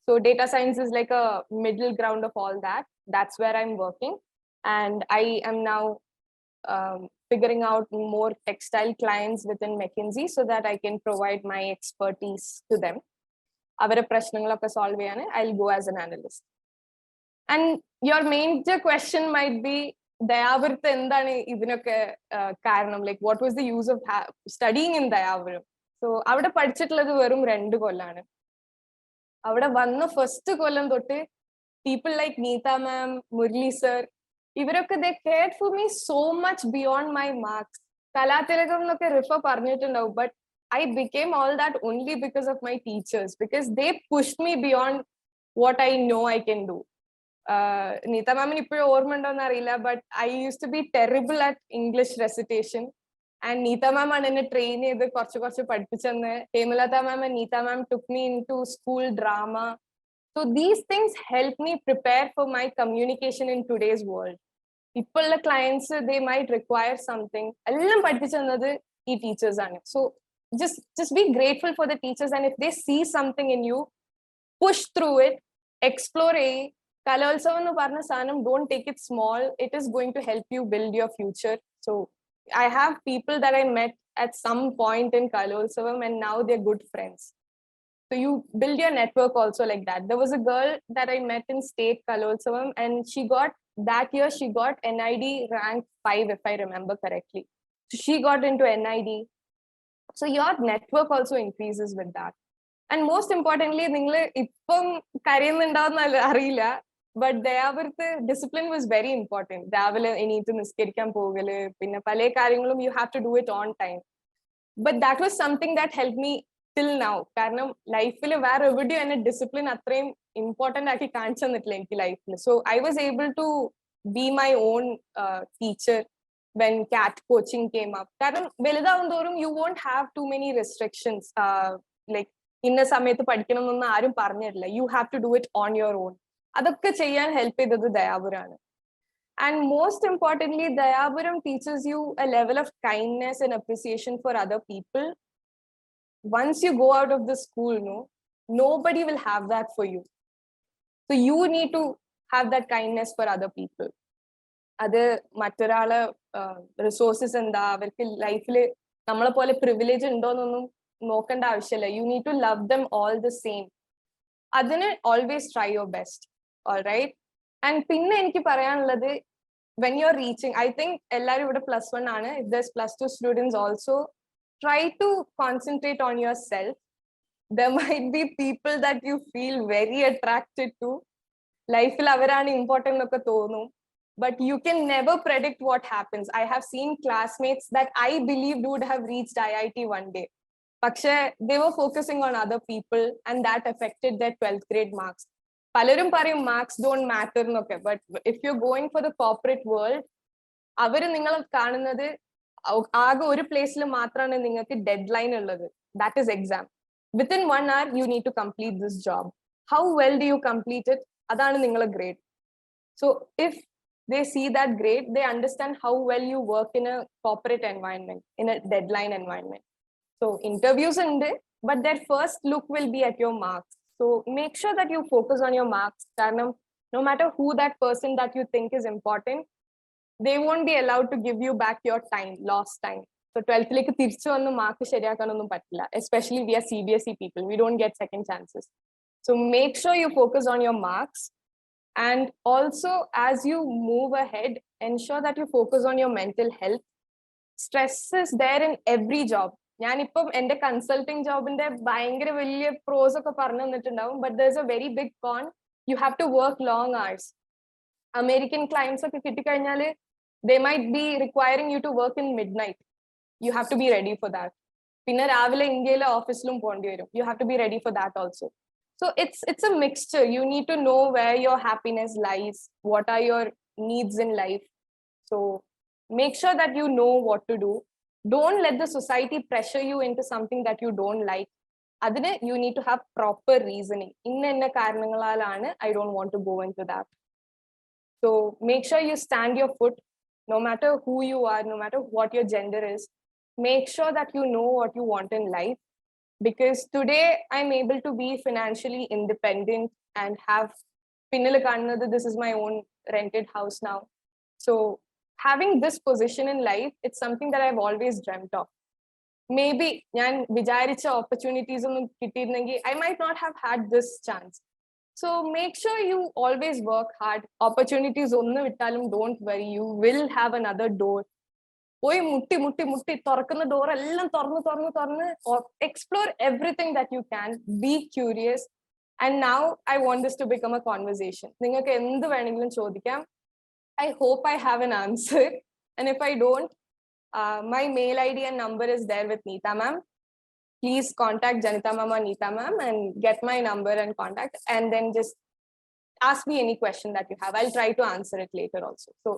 So data science is like a middle ground of all that. That's where I'm working. And I am now figuring out more textile clients within McKinsey so that I can provide my expertise to them. അവരെ പ്രശ്നങ്ങളൊക്കെ solve ചെയ്യാൻ I'll go as an analyst. And your major question might be, ദയാപുരത്ത് എന്താണ് ഇതിനൊക്കെ കാരണം, like what was the use of studying in Dayapuram? So അവിടെ പഠിച്ചിട്ടുള്ളത് വെറും 2 കൊല്ലാണ്. അവിടെ വന്ന ഫസ്റ്റ് കൊല്ലം തൊട്ട് people like Neetha ma'am, Murali sir, ഇവരൊക്കെ they cared for me so much beyond my marks. കലാതിലകം എന്നൊക്കെ റിഫ പറഞ്ഞിട്ടുണ്ടാവും, but I became all that only because of my teachers, because they pushed me beyond what I know I can do. Neeta ma'am ippoഴും ഓർമ്മയുണ്ടോന്ന് അറിയില്ല, but I used to be terrible at English recitation. And Neeta ma'am ആണ് എന്നെ train ചെയ്ത് കുറച്ച് പഠിപ്പിച്ചെന്ന്. Hemlata ma'am and Neeta ma'am took me into school drama. So these things help me prepare for my communication in today's world. ഇപ്പോഴുള്ള clients, they might require something. എല്ലാം പഠിപ്പിച്ചെന്നത് ഈ teachers ആണ്. So just be grateful for the teachers, and if they see something in you, push through it, explore. Kalolsavam ennu parna sanam, don't take it small. It is going to help you build your future. So I have people that I met at some point in Kalolsavam, and now they're good friends. So you build your network also like that. There was a girl that I met in state Kalolsavam, and that year she got NID rank 5, if I remember correctly. So she got into NID. So your network also increases with that. And most importantly, നിങ്ങൾ ഇപ്പം കരയുന്നുണ്ടാവുന്ന അറിയില്ല, but ദയാപുരത്ത് discipline was very important. രാവിലെ എണീറ്റ് നിസ്കരിക്കാൻ പോകല്, പിന്നെ പല കാര്യങ്ങളും you have to do it on time. But that was something that helped me till now. കാരണം ലൈഫിൽ വേറെ എവിടെയും എന്നെ ഡിസിപ്ലിൻ അത്രയും ഇമ്പോർട്ടന്റ് ആക്കി കാണിച്ചു തന്നിട്ടില്ല എനിക്ക് ലൈഫിൽ. So I was able to be my own teacher when CAT coaching came up. കാരണം വലുതാവും തോറും you won't have too many restrictions. Like ഇന്ന സമയത്ത് പഠിക്കണം എന്നൊന്നും ആരും പറഞ്ഞിട്ടില്ല. You have to do it on your own. അതൊക്കെ ചെയ്യാൻ ഹെൽപ്പ് ചെയ്തത് ദയാപുരാണ്. And most importantly, Dayapuram teaches you a level of kindness and appreciation for other people once you go out of the school, no, nobody will have that for you. So you need to have that kindness for other people. അത് മറ്റൊരാളെ resources എന്താ, അവർക്ക് ലൈഫിൽ നമ്മളെ പോലെ privilege ഉണ്ടോന്നൊന്നും നോക്കേണ്ട ആവശ്യമില്ല. You need to love them all the same. അതിന് always try your best. Alright. And പിന്നെ എനിക്ക് പറയാനുള്ളത്, when you're reaching, I think എല്ലാവരും ഇവിടെ +1 ആണ്. If there's +2 students also, try to concentrate on yourself. There might be people that you feel very attracted to. ലൈഫിൽ അവരാണ് important എന്നൊക്കെ തോന്നും. But you can never predict what happens. I have seen classmates that I believed would have reached IIT one day. പക്ഷേ they were focusing on other people and that affected their 12th grade marks. പലരും പറയും marks don't matter എന്നൊക്കെ. But if you're going for the corporate world, അവര് നിങ്ങൾ കാണുന്നത് ആകെ ഒരു പ്ലേസിൽ മാത്രമാണ് നിങ്ങൾക്ക് ഡെഡ് ലൈൻ ഉള്ളത്. That is exam. Within 1 hour, you need to complete this job. How well do you complete it? അതാണ് നിങ്ങളെ grade. So if they see that grade, they understand how well you work in a corporate environment, in a deadline environment. So interviews in there, but their first look will be at your marks. So make sure that you focus on your marks. No matter who that person that you think is important, they won't be allowed to give you back your time, lost time. So 12th like തിരിച്ചു വന്ന് mark ശരിയാക്കാനൊന്നും പറ്റില്ല. Especially we are CBSE people, we don't get second chances. So make sure you focus on your marks. And also, as you move ahead, ensure that you focus on your mental health. Stress is there in every job. ഞാനിപ്പം എൻ്റെ consulting ജോബിന്റെ ഭയങ്കര വലിയ pros ഒക്കെ പറഞ്ഞു തന്നിട്ടുണ്ടാവും. But there is a very big con. You have to work long hours. American clients ഒക്കെ കിട്ടിക്കഴിഞ്ഞാൽ they might be requiring you to work in midnight. You have to be ready for that. പിന്നെ രാവിലെ ഇന്ത്യയിലെ ഓഫീസിലും പോകേണ്ടി വരും. You have to be ready for that also. So it's a mixture. You need to know where your happiness lies, what are your needs in life. So make sure that you know what to do. Don't let the society pressure you into something that you don't like. Adine you need to have proper reasoning. Inna karanangalalana I don't want to go into that. So make sure you stand your foot, no matter who you are, no matter what your gender is. Make sure that you know what you want in life. Because today I'm able to be financially independent and have this is my own rented house now. So having this position in life, it's something that I've always dreamt of. Maybe ഞാൻ വിചാരിച്ച opportunities ഒന്നും കിട്ടിയിരുന്നെങ്കിൽ I might not have had this chance. So make sure you always work hard. Opportunities ഒന്ന് വിട്ടാലും don't worry, you will have another door. പോയി മുട്ടി മുട്ടി മുട്ടി തുറക്കുന്ന ഡോർ എല്ലാം തുറന്ന് explore everything that you can. Be curious. And now I want this to become a conversation. നിങ്ങൾക്ക് എന്ത് വേണമെങ്കിലും ചോദിക്കാം. I hope I have an answer. And if I don't, my mail ID and number is there with Neeta ma'am. Please contact Janita ma'am or Neeta ma'am and get my number and contact, and then just ask me any question that you have. I'll try to answer it later also. So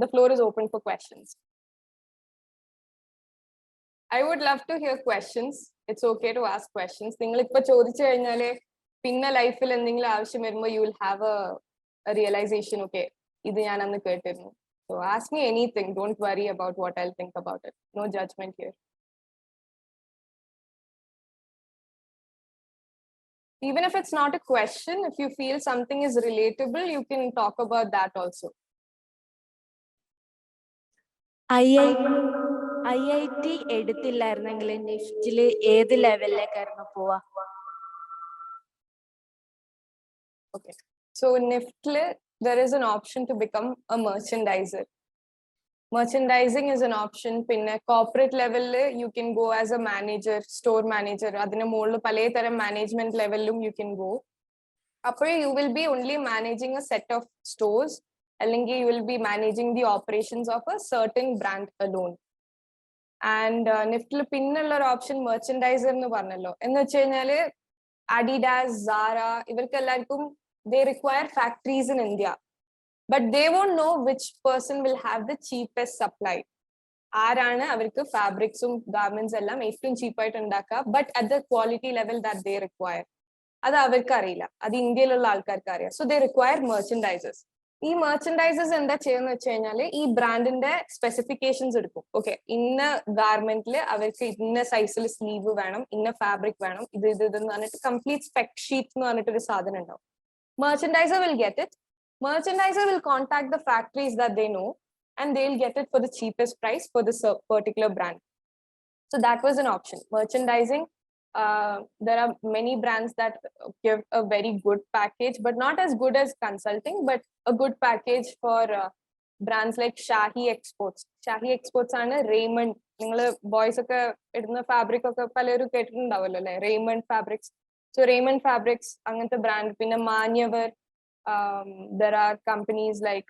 the floor is open for questions. I would love to hear questions. It's okay to ask questions. നിങ്ങൾ ഇപ്പൊ ചോദിച്ചു കഴിഞ്ഞാല് പിന്നെ ലൈഫിൽ എന്തെങ്കിലും ആവശ്യം വരുമ്പോൾ you will have a realization, okay, ഇത് ഞാൻ അന്ന് കേട്ടിരുന്നു. So ask me anything. Don't worry about what I'll think about it. No judgment here. Even if it's not a question, if you feel something is relatable, you can talk about that also. IIT എടുത്തില്ലായിരുന്നെങ്കിൽ നിഫ്റ്റില് ഏത് ലെവലിലേക്കായിരുന്നു പോവാ? Okay. So NIFT, there is an option to become a merchandiser. Merchandising is an option. Pinne corporate level, you can go as a manager, store manager. Adine mollu pale taram management levelum you can go. Appo you will be only managing a set of stores. Allengi you will be managing the operations of a certain brand alone. And NIFT pinnulla option merchandiser nu parnallo. Ennu vechayinale Adidas, Zara, ivarkellarkum they require factories in India, but they won't know which person will have the cheapest supply. ആരാണ് അവർക്ക് ഫാബ്രിക്സും garments എല്ലാം ഏറ്റവും ചീപ്പായിട്ട് ഉണ്ടാക്കുക, but at the quality level that they require. അത് അവർക്ക് അറിയില്ല, അത് ഇന്ത്യയിലുള്ള ആൾക്കാർക്ക് അറിയാം. So they require merchandisers. ഈ മെർച്ചൻഡൈസേഴ്സ് എന്താ ചെയ്യുന്ന വെച്ച് കഴിഞ്ഞാല് ഈ ബ്രാൻഡിന്റെ സ്പെസിഫിക്കേഷൻസ് എടുക്കും. ഓക്കെ, ഇന്ന ഗാർമെന്റിൽ അവർക്ക് ഇന്ന സൈസിൽ സ്ലീവ് വേണം, ഇന്ന ഫാബ്രിക് വേണം, ഇത് എന്ന് പറഞ്ഞിട്ട് കംപ്ലീറ്റ് സ്പെക് ഷീറ്റ് എന്ന് പറഞ്ഞിട്ട് ഒരു സാധനം ഉണ്ടാവും. Merchandiser will get it. Merchandiser will contact the factories that they know and they'll get it for the cheapest price for this particular brand. So that was an option. Merchandising, there are many brands that give a very good package, but not as good as consulting, but a good package for brands like Shahi Exports. Shahi Exports are Raymond. Boys iduna fabric okke palaru kettundavalo alle Raymond Fabrics. So Raymond Fabrics angante brand pinne Manyavar. There are companies like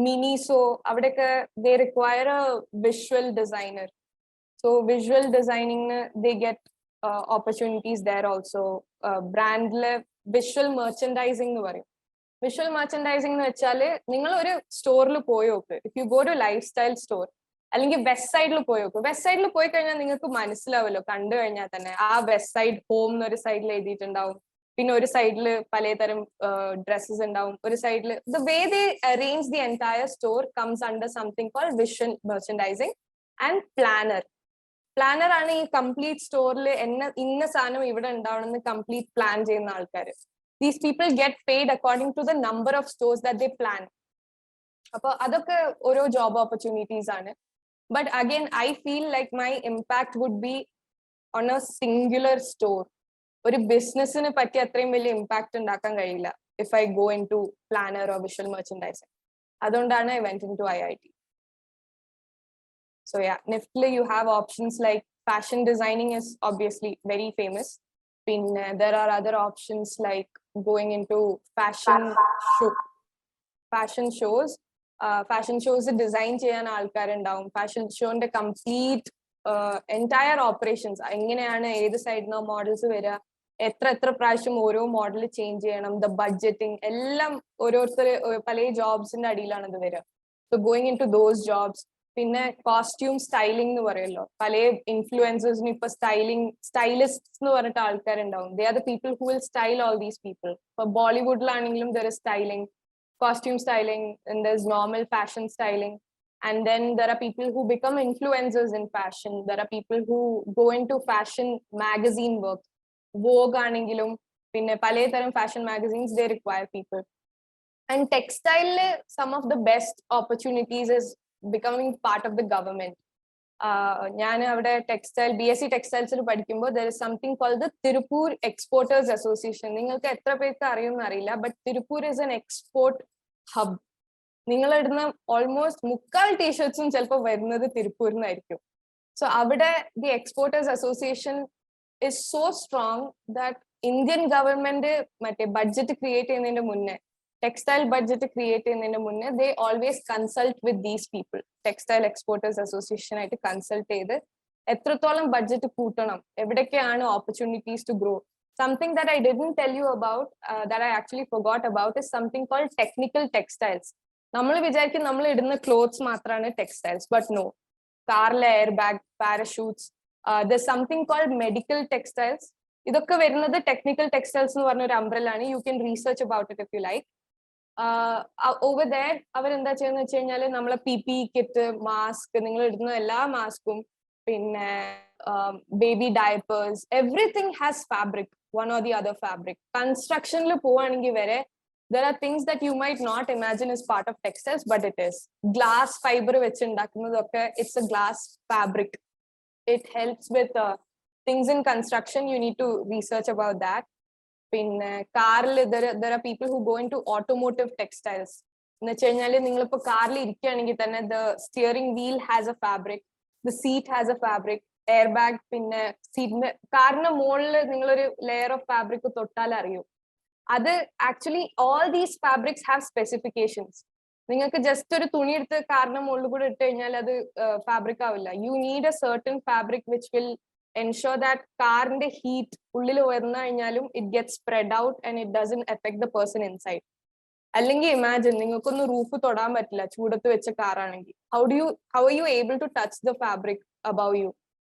Miniso. Avadekka they require a visual designer. So visual designing they get opportunities there also. Brand visual merchandising nu parayum. Visual merchandising എന്ന് വെച്ചാല് നിങ്ങൾ ഒരു സ്റ്റോറിൽ പോയി നോക്ക്. If you go to Lifestyle store അല്ലെങ്കിൽ വെസ്റ്റ് സൈഡിൽ പോയി നോക്ക്. വെസ്റ്റ് സൈഡിൽ പോയി കഴിഞ്ഞാൽ നിങ്ങൾക്ക് മനസ്സിലാവല്ലോ, കണ്ടു കഴിഞ്ഞാൽ തന്നെ ആ വെസ്റ്റ് സൈഡ് ഹോം എന്നൊരു സൈഡിൽ എഴുതിയിട്ടുണ്ടാവും, പിന്നെ ഒരു സൈഡിൽ പലതരം ഡ്രസ്സസ് ഉണ്ടാവും, ഒരു സൈഡിൽ the way they arrange the entire store comes under something called visual merchandising and planner. Planner ആണ് ഈ കംപ്ലീറ്റ് സ്റ്റോറിൽ ഇന്ന സാധനം ഇവിടെ ഉണ്ടാവണമെന്ന് കംപ്ലീറ്റ് പ്ലാൻ ചെയ്യുന്ന ആൾക്കാർ. These people get paid according to the number of stores that they plan. Appo adokke oro job opportunities aanu. But again, I feel like my impact would be on a singular store. Oru business ne patti athrayum veliya impact undakkan kazhiyilla if I go into planner or visual merchandising. Adondana I went into IIT. So yeah, NIFT you have options like fashion designing is obviously very famous. There are other options like going into fashion shows. Fashion shows design ചെയ്യാൻ ആൾക്കാരുണ്ടാവും. Fashion ഷോന്റെ complete entire operations എങ്ങനെയാണ്, ഏത് സൈഡിനോ models വരിക, എത്ര പ്രാവശ്യം ഓരോ മോഡൽ ചേഞ്ച് ചെയ്യണം, ദ ബഡ്ജറ്റിംഗ് എല്ലാം ഓരോരുത്തർ പല ജോബ്സിന്റെ അടിയിലാണ് ഇത് വരിക. So going in to those jobs. പിന്നെ കോസ്റ്റ്യൂം സ്റ്റൈലിംഗ് എന്ന് പറയുമല്ലോ, പല ഇൻഫ്ലുവൻസേഴ്സിന് ഇപ്പൊ സ്റ്റൈലിസ്റ്റ് എന്ന് പറഞ്ഞിട്ട് ആൾക്കാരുണ്ടാവും. They are the people who will style all these people. ഇപ്പൊ ബോളിവുഡിലാണെങ്കിലും there is styling, costume styling, and there's normal fashion styling, and then there are people who become influencers in fashion. There are people who go into fashion magazine work. Vogue ആണെങ്കിലും പിന്നെ പലതരം fashion magazines they require people. And textile some of the best opportunities is becoming part of the government. ഞാൻ അവിടെ textile BSc ടെക്സ്റ്റൈൽസിൽ പഠിക്കുമ്പോൾ there is something called the Tirupur Exporters Association. നിങ്ങൾക്ക് എത്ര പേർക്ക് അറിയുമെന്ന് അറിയില്ല, but Tiruppur is an export hub. നിങ്ങൾ ഇടുന്ന almost 3/4 ടീഷർട്സും ചിലപ്പോൾ വരുന്നത് തിരുപ്പൂരിൽ നിന്നായിരിക്കും. സോ അവിടെ the exporters association is so strong that Indian government മറ്റേ ബഡ്ജറ്റ് ക്രിയേറ്റ് ചെയ്യുന്നതിന്റെ മുന്നേ, ടെക്സ്റ്റൈൽ ബഡ്ജറ്റ് ക്രിയേറ്റ് ചെയ്യുന്നതിന് മുന്നേ they always consult with these people. Textile exporters association ആയിട്ട് കൺസൾട്ട് ചെയ്ത് എത്രത്തോളം ബഡ്ജറ്റ് കൂട്ടണം, എവിടേക്കാണ് opportunities to grow. Something that I didn't tell you about, that I actually forgot about, is something called technical textiles. നമ്മൾ വിചാരിക്കും നമ്മൾ ഇടുന്ന clothes മാത്രമാണ് ടെക്സ്റ്റൈൽസ്, ബട്ട് നോ. കാറിലെ air bag, parachutes, there's something called medical textiles. ഇതൊക്കെ വരുന്നത് technical textiles എന്ന് പറഞ്ഞ ഒരു അംബ്രല്ലാണ്. You can research about it if you like. Over there അവരെന്താ ചെയ്യുന്ന വെച്ച് കഴിഞ്ഞാൽ നമ്മളെ PPE കിറ്റ്, മാസ്ക്, നിങ്ങൾ ഇടുന്ന എല്ലാ മാസ്കും, പിന്നെ baby diapers, everything has fabric, one or the other fabric. കൺസ്ട്രക്ഷനിൽ പോവാണെങ്കിൽ വരെ there are things that you might not imagine as part of textiles, but it is. Glass fiber വെച്ച് ഉണ്ടാക്കുന്നതൊക്കെ it's a glass fabric. It helps with things in construction. You need to research about that. പിന്നെ കാറിൽ there are people who go into automotive textiles. എന്ന് വെച്ച് കഴിഞ്ഞാൽ നിങ്ങളിപ്പോ കാറിൽ ഇരിക്കുകയാണെങ്കിൽ തന്നെ the steering wheel has a fabric, the seat has a fabric, air bag, പിന്നെ സീറ്റിന്റെ കാറിന്റെ മുകളിൽ നിങ്ങളൊരു ലെയർ ഓഫ് ഫാബ്രിക് തൊട്ടാൽ അറിയും. അത് actually all these fabrics have specifications. നിങ്ങൾക്ക് ജസ്റ്റ് ഒരു തുണി എടുത്ത് കാറിന്റെ മുകളിൽ കൂടെ ഇട്ട് കഴിഞ്ഞാൽ അത് ഫാബ്രിക് ആവില്ല. You need a certain fabric which will ensure that കാറിന്റെ ഹീറ്റ് ഉള്ളിൽ വന്നു കഴിഞ്ഞാലും it get spread out and it doesn't affect the person inside. അല്ലെങ്കിൽ ഇമാജിൻ നിങ്ങൾക്കൊന്ന് റൂഫ് തൊടാൻ പറ്റില്ല ചൂടത്ത് വെച്ച കാറാണെങ്കിൽ. How are you able to touch the fabric above you?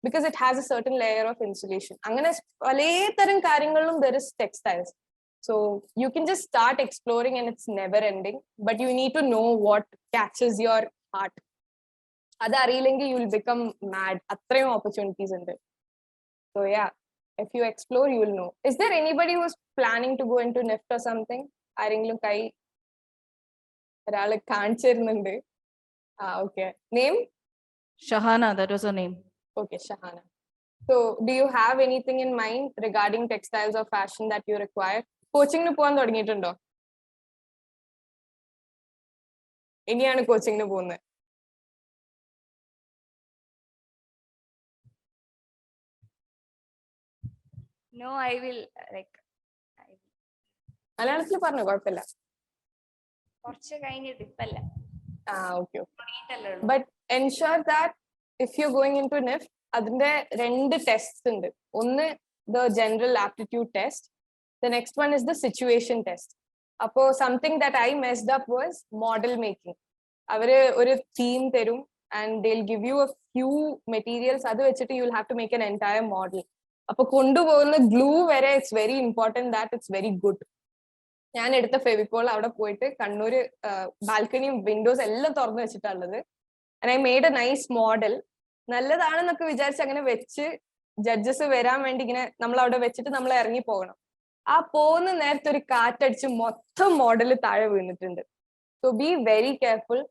Because it has a certain layer of insulation. അങ്ങനെ പലതരം കാര്യങ്ങളിലും there is textiles. So you can just start exploring and it's never ending, but you need to know what catches your heart. Adu ariyillengi you will become mad. Athrayum opportunities undu. So yeah, if you explore, you will know. Is there anybody who's planning to go into NIFT or something? Arengelum kai ഒരാള് കാണിച്ചിരുന്നുണ്ട്. Okay. Name? Shahana, that was her name. Okay, Shahana. So do you have anything in mind regarding textiles or fashion that you require? Coaching nu പോവാൻ തുടങ്ങിയിട്ടുണ്ടോ? ഇനിയാണ് കോച്ചിങ്ങിന് പോകുന്നത്. No, I will like മലയാളത്തിൽ പറഞ്ഞു കുഴപ്പമില്ല. കുറച്ച് കഴിഞ്ഞിട്ട് ഇപ്പല്ല. Okay. But ensure that if you're going into NIFT, അതിന്റെ 2 tests ഉണ്ട്. ഒന്ന് the general aptitude test. The next one is the situation test. Appo something that I messed up was model making. Avare oru theme terum and they'll give you a few materials. Adu vechittu you'll have to make an entire model. Appo kondu povunna glue vere it's very important that it's very good. ഞാൻ എടുത്ത ഫെവിക്കോൾ അവിടെ പോയിട്ട് Kannur ബാൽക്കണിയും Windows എല്ലാം തുറന്നു വെച്ചിട്ടുള്ളത്. and I made a nice model. നല്ലതാണെന്നൊക്കെ വിചാരിച്ച് അങ്ങനെ വെച്ച് ജഡ്ജസ് വരാൻ വേണ്ടി ഇങ്ങനെ നമ്മൾ അവിടെ വെച്ചിട്ട് നമ്മൾ ഇറങ്ങി പോകണം. ആ പോകുന്ന നേരത്തെ ഒരു കാറ്റടിച്ച് മൊത്തം മോഡൽ താഴെ വീണിട്ടുണ്ട്. So be very careful.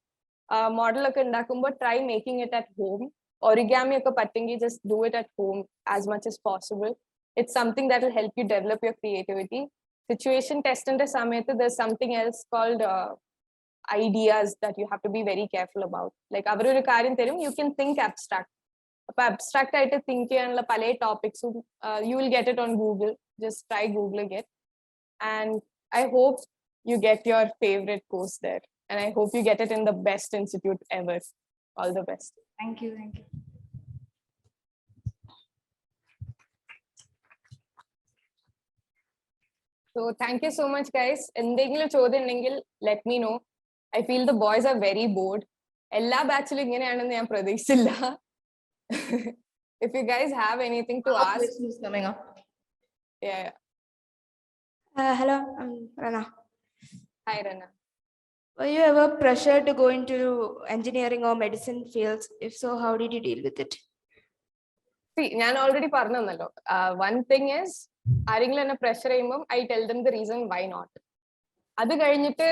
മോഡലൊക്കെ ഉണ്ടാക്കുമ്പോൾ try making it at home. Origami ഒക്കെ പറ്റുമെങ്കിൽ just do it at home as much as possible. It's something that will help you develop your creativity. Situation test ന്റെ സമയത്ത് there's something else called ideas that you have to be very careful about. Like അവരൊരു കാര്യം തരും, you can think abstract. അപ്പൊ abstract ആയിട്ട് think ചെയ്യാനുള്ള പല ടോപ്പിക്സും you will get it on Google. Just try Googling it. And I hope you get your favorite course there. And I hope you get it in the best institute ever. All the best. Thank you, thank you. So thank you so much, guys. എന്തെങ്കിലും ചോദ്യം ഉണ്ടെങ്കിൽ let me know. I feel the boys are very bored. എല്ലാ ബാച്ചിലും ഇങ്ങനെയാണെന്ന് ഞാൻ പ്രതീക്ഷിച്ചില്ല. If you guys have anything to ask. Questions coming up. Yeah. Hello, I'm Rana. Hi, Rana. Were you ever pressured to go into engineering or medicine fields? If so, how did you deal with it? See, ഞാൻ already പറഞ്ഞല്ലോ. One thing is, ആരെങ്കിലും എന്നെ pressure ചെയ്യുമ്പോൾ I tell them the reason why not. അത് കഴിഞ്ഞിട്ട്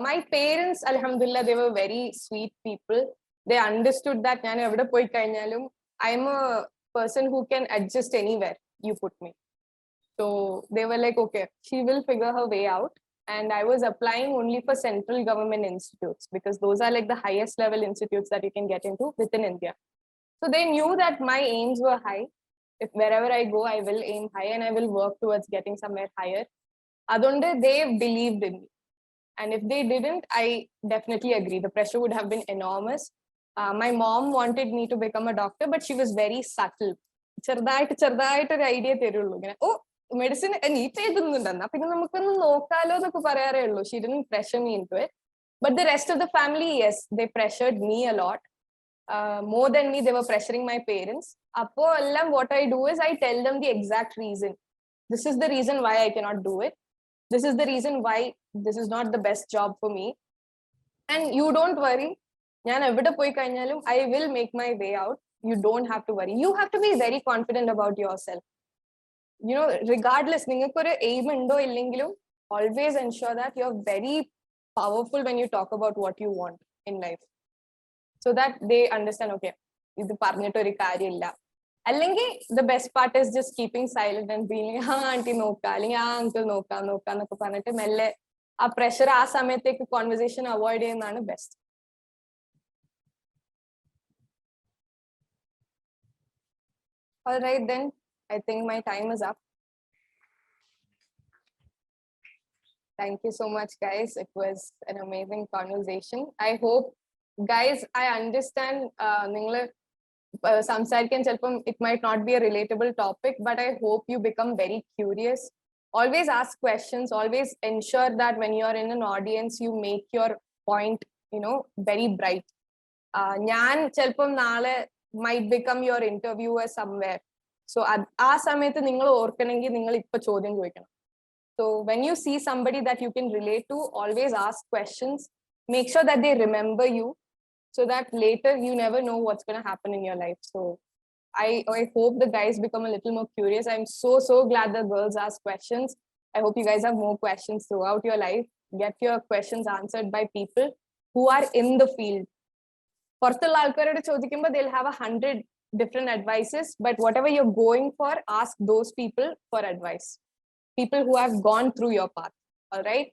my parents, alhamdulillah, they were very sweet people. They understood that ഞാൻ എവിടെ പോയി കഴിഞ്ഞാലും I'm a person who can adjust anywhere you put me. So they were like, okay, she will figure her way out. And I was applying only for central government institutes because those are like the highest level institutes that you can get into within India. So they knew that my aims were high. If wherever I go, I will aim high and I will work towards getting somewhere higher. Adonde they believed in me. And if they didn't, I definitely agree. The pressure would have been enormous. My mom wanted me to become a doctor, but she was very subtle. ചെറുതായിട്ട് ഒരു idea തരുള്ളൂ ഇങ്ങനെ ഓ medicine NEET എഴുതുന്നുണ്ടെന്നാ പിന്നെ നമുക്കൊന്ന് നോക്കാലോ എന്നൊക്കെ പറയാറേ ഉള്ളൂ. She didn't pressure me into it. But the rest of the family, yes, they pressured me a lot. More than me, they were pressuring my parents. Appo ellam what I do is I tell them the exact reason. This is the reason why I cannot do it. This is the reason why this is not the best job for me. And you don't worry. ഞാൻ എവിടെ പോയി കഴിഞ്ഞാലും I will make my way out. You don't have to worry. You have to be very confident about yourself. You know, regardless, നിങ്ങൾക്ക് ഒരു aim ഉണ്ടോ ഇല്ലെങ്കിലും always ensure that you're very powerful when you talk about what you want in life. So that they understand, okay, ഇത് പറഞ്ഞിട്ട് ഒരു കാര്യമില്ല. അല്ലെങ്കിൽ the best part is just keeping silent and being like, aunty നോക്കാം അല്ലെങ്കിൽ uncle നോക്കാന്നൊക്കെ പറഞ്ഞിട്ട് മെല്ലെ ആ പ്രഷർ ആ സമയത്തേക്ക് കോൺവെർസേഷൻ അവോയ്ഡ് ചെയ്യുന്നതാണ് best. All right, then I think my time is up. Thank you so much, guys. It was an amazing conversation. I hope, guys, I understand നിങ്ങൾ സംസാരിക്കാൻ ചിലപ്പം it might not be a relatable topic, but I hope you become very curious. Always ask questions. Always ensure that when you are in an audience, you make your point, you know, very bright. ഞാൻ ചിലപ്പം നാളെ might become your interviewer somewhere. So ആ സമയത്ത് നിങ്ങൾ ഓർക്കണമെങ്കിൽ നിങ്ങൾ ഇപ്പൊ ചോദ്യം ചോദിക്കണം. So when you see somebody that you can relate to, always ask questions. Make sure that they remember you so that later you never know what's going to happen in your life. So I hope the guys become a little more curious. I'm so glad the girls ask questions. I hope you guys have more questions throughout your life. Get your questions answered by people who are in the field. പുറത്തുള്ള ആൾക്കാരോട് ചോദിക്കുമ്പോൾ they'll have 100 different advices, but whatever you're going for, ask those people for advice. People who have gone through your path. All right.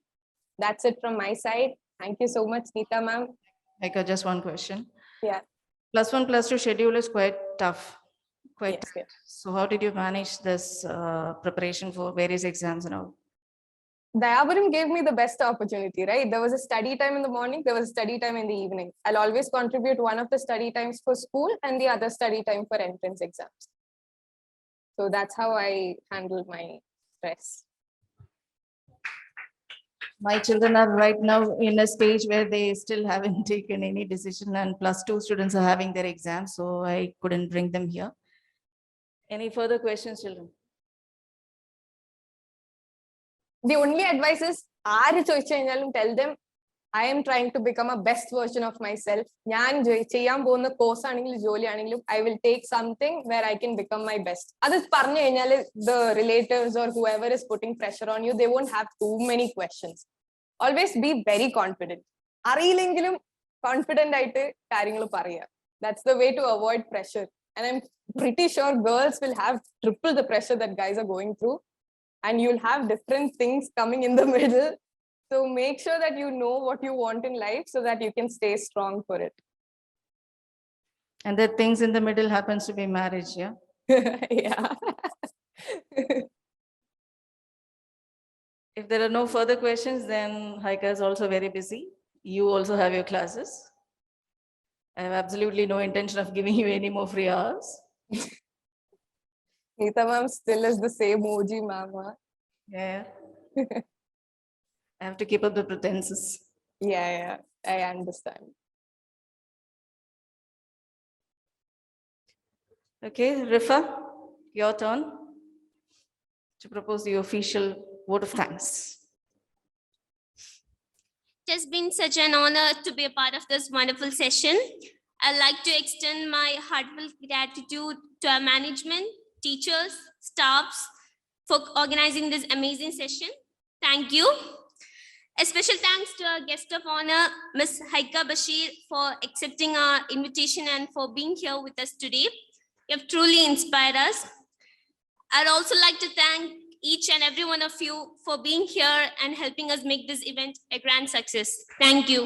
That's it from my side. Thank you so much, Neeta ma'am. Haika, just one question. Yeah. +1, +2 schedule is quite tough. Yes, yes. So how did you manage this preparation for various exams and all? Dayabaram gave me the best opportunity, right? There was a study time in the morning, there was a study time in the evening. I'll always contribute one of the study times for school and the other study time for entrance exams. So that's how I handle my stress. My children are right now in a stage where they still haven't taken any decision, and +2 students are having their exams, so I couldn't bring them here. Any further questions, children? The only advice is, ആര് ചോദിച്ചു കഴിഞ്ഞാലും tell them, I am trying to become a best version of myself. ഞാൻ ചെയ്യാൻ പോകുന്ന course ആണെങ്കിലും ജോലി ആണെങ്കിലും I will take something where I can become my best. അത് പറഞ്ഞു കഴിഞ്ഞാൽ the relatives or whoever is putting pressure on you, they won't have too many questions. Always be very confident. അറിയില്ലെങ്കിലും confident ആയിട്ട് കാര്യങ്ങൾ പറയുക. That's the way to avoid pressure. And I'm pretty sure girls will have triple the pressure that guys are going through. And you'll have different things coming in the middle. So make sure that you know what you want in life so that you can stay strong for it. And the things in the middle happens to be marriage, yeah? Yeah. If there are no further questions, then Haika is also very busy. You also have your classes. I have absolutely no intention of giving you any more free hours. Neeta ma'am still is the same OG ma'am. Huh? Yeah. I have to keep up the pretenses. Yeah, I understand. Okay, Rifa, your turn to propose the official vote of thanks. It has been such an honor to be a part of this wonderful session. I'd like to extend my heartfelt gratitude to our management, teachers, staffs for organizing this amazing session. Thank you. A special thanks to our guest of honor, Ms. Haika Basheer, for accepting our invitation and for being here with us today. You have truly inspired us. I'd also like to thank each and every one of you for being here and helping us make this event a grand success. Thank you.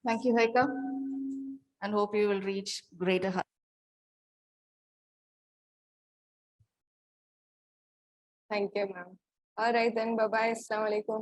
Thank you, Haika, and hope you will reach greater heights. Thank you, ma'am. All right then, bye-bye. Assalamu alaikum.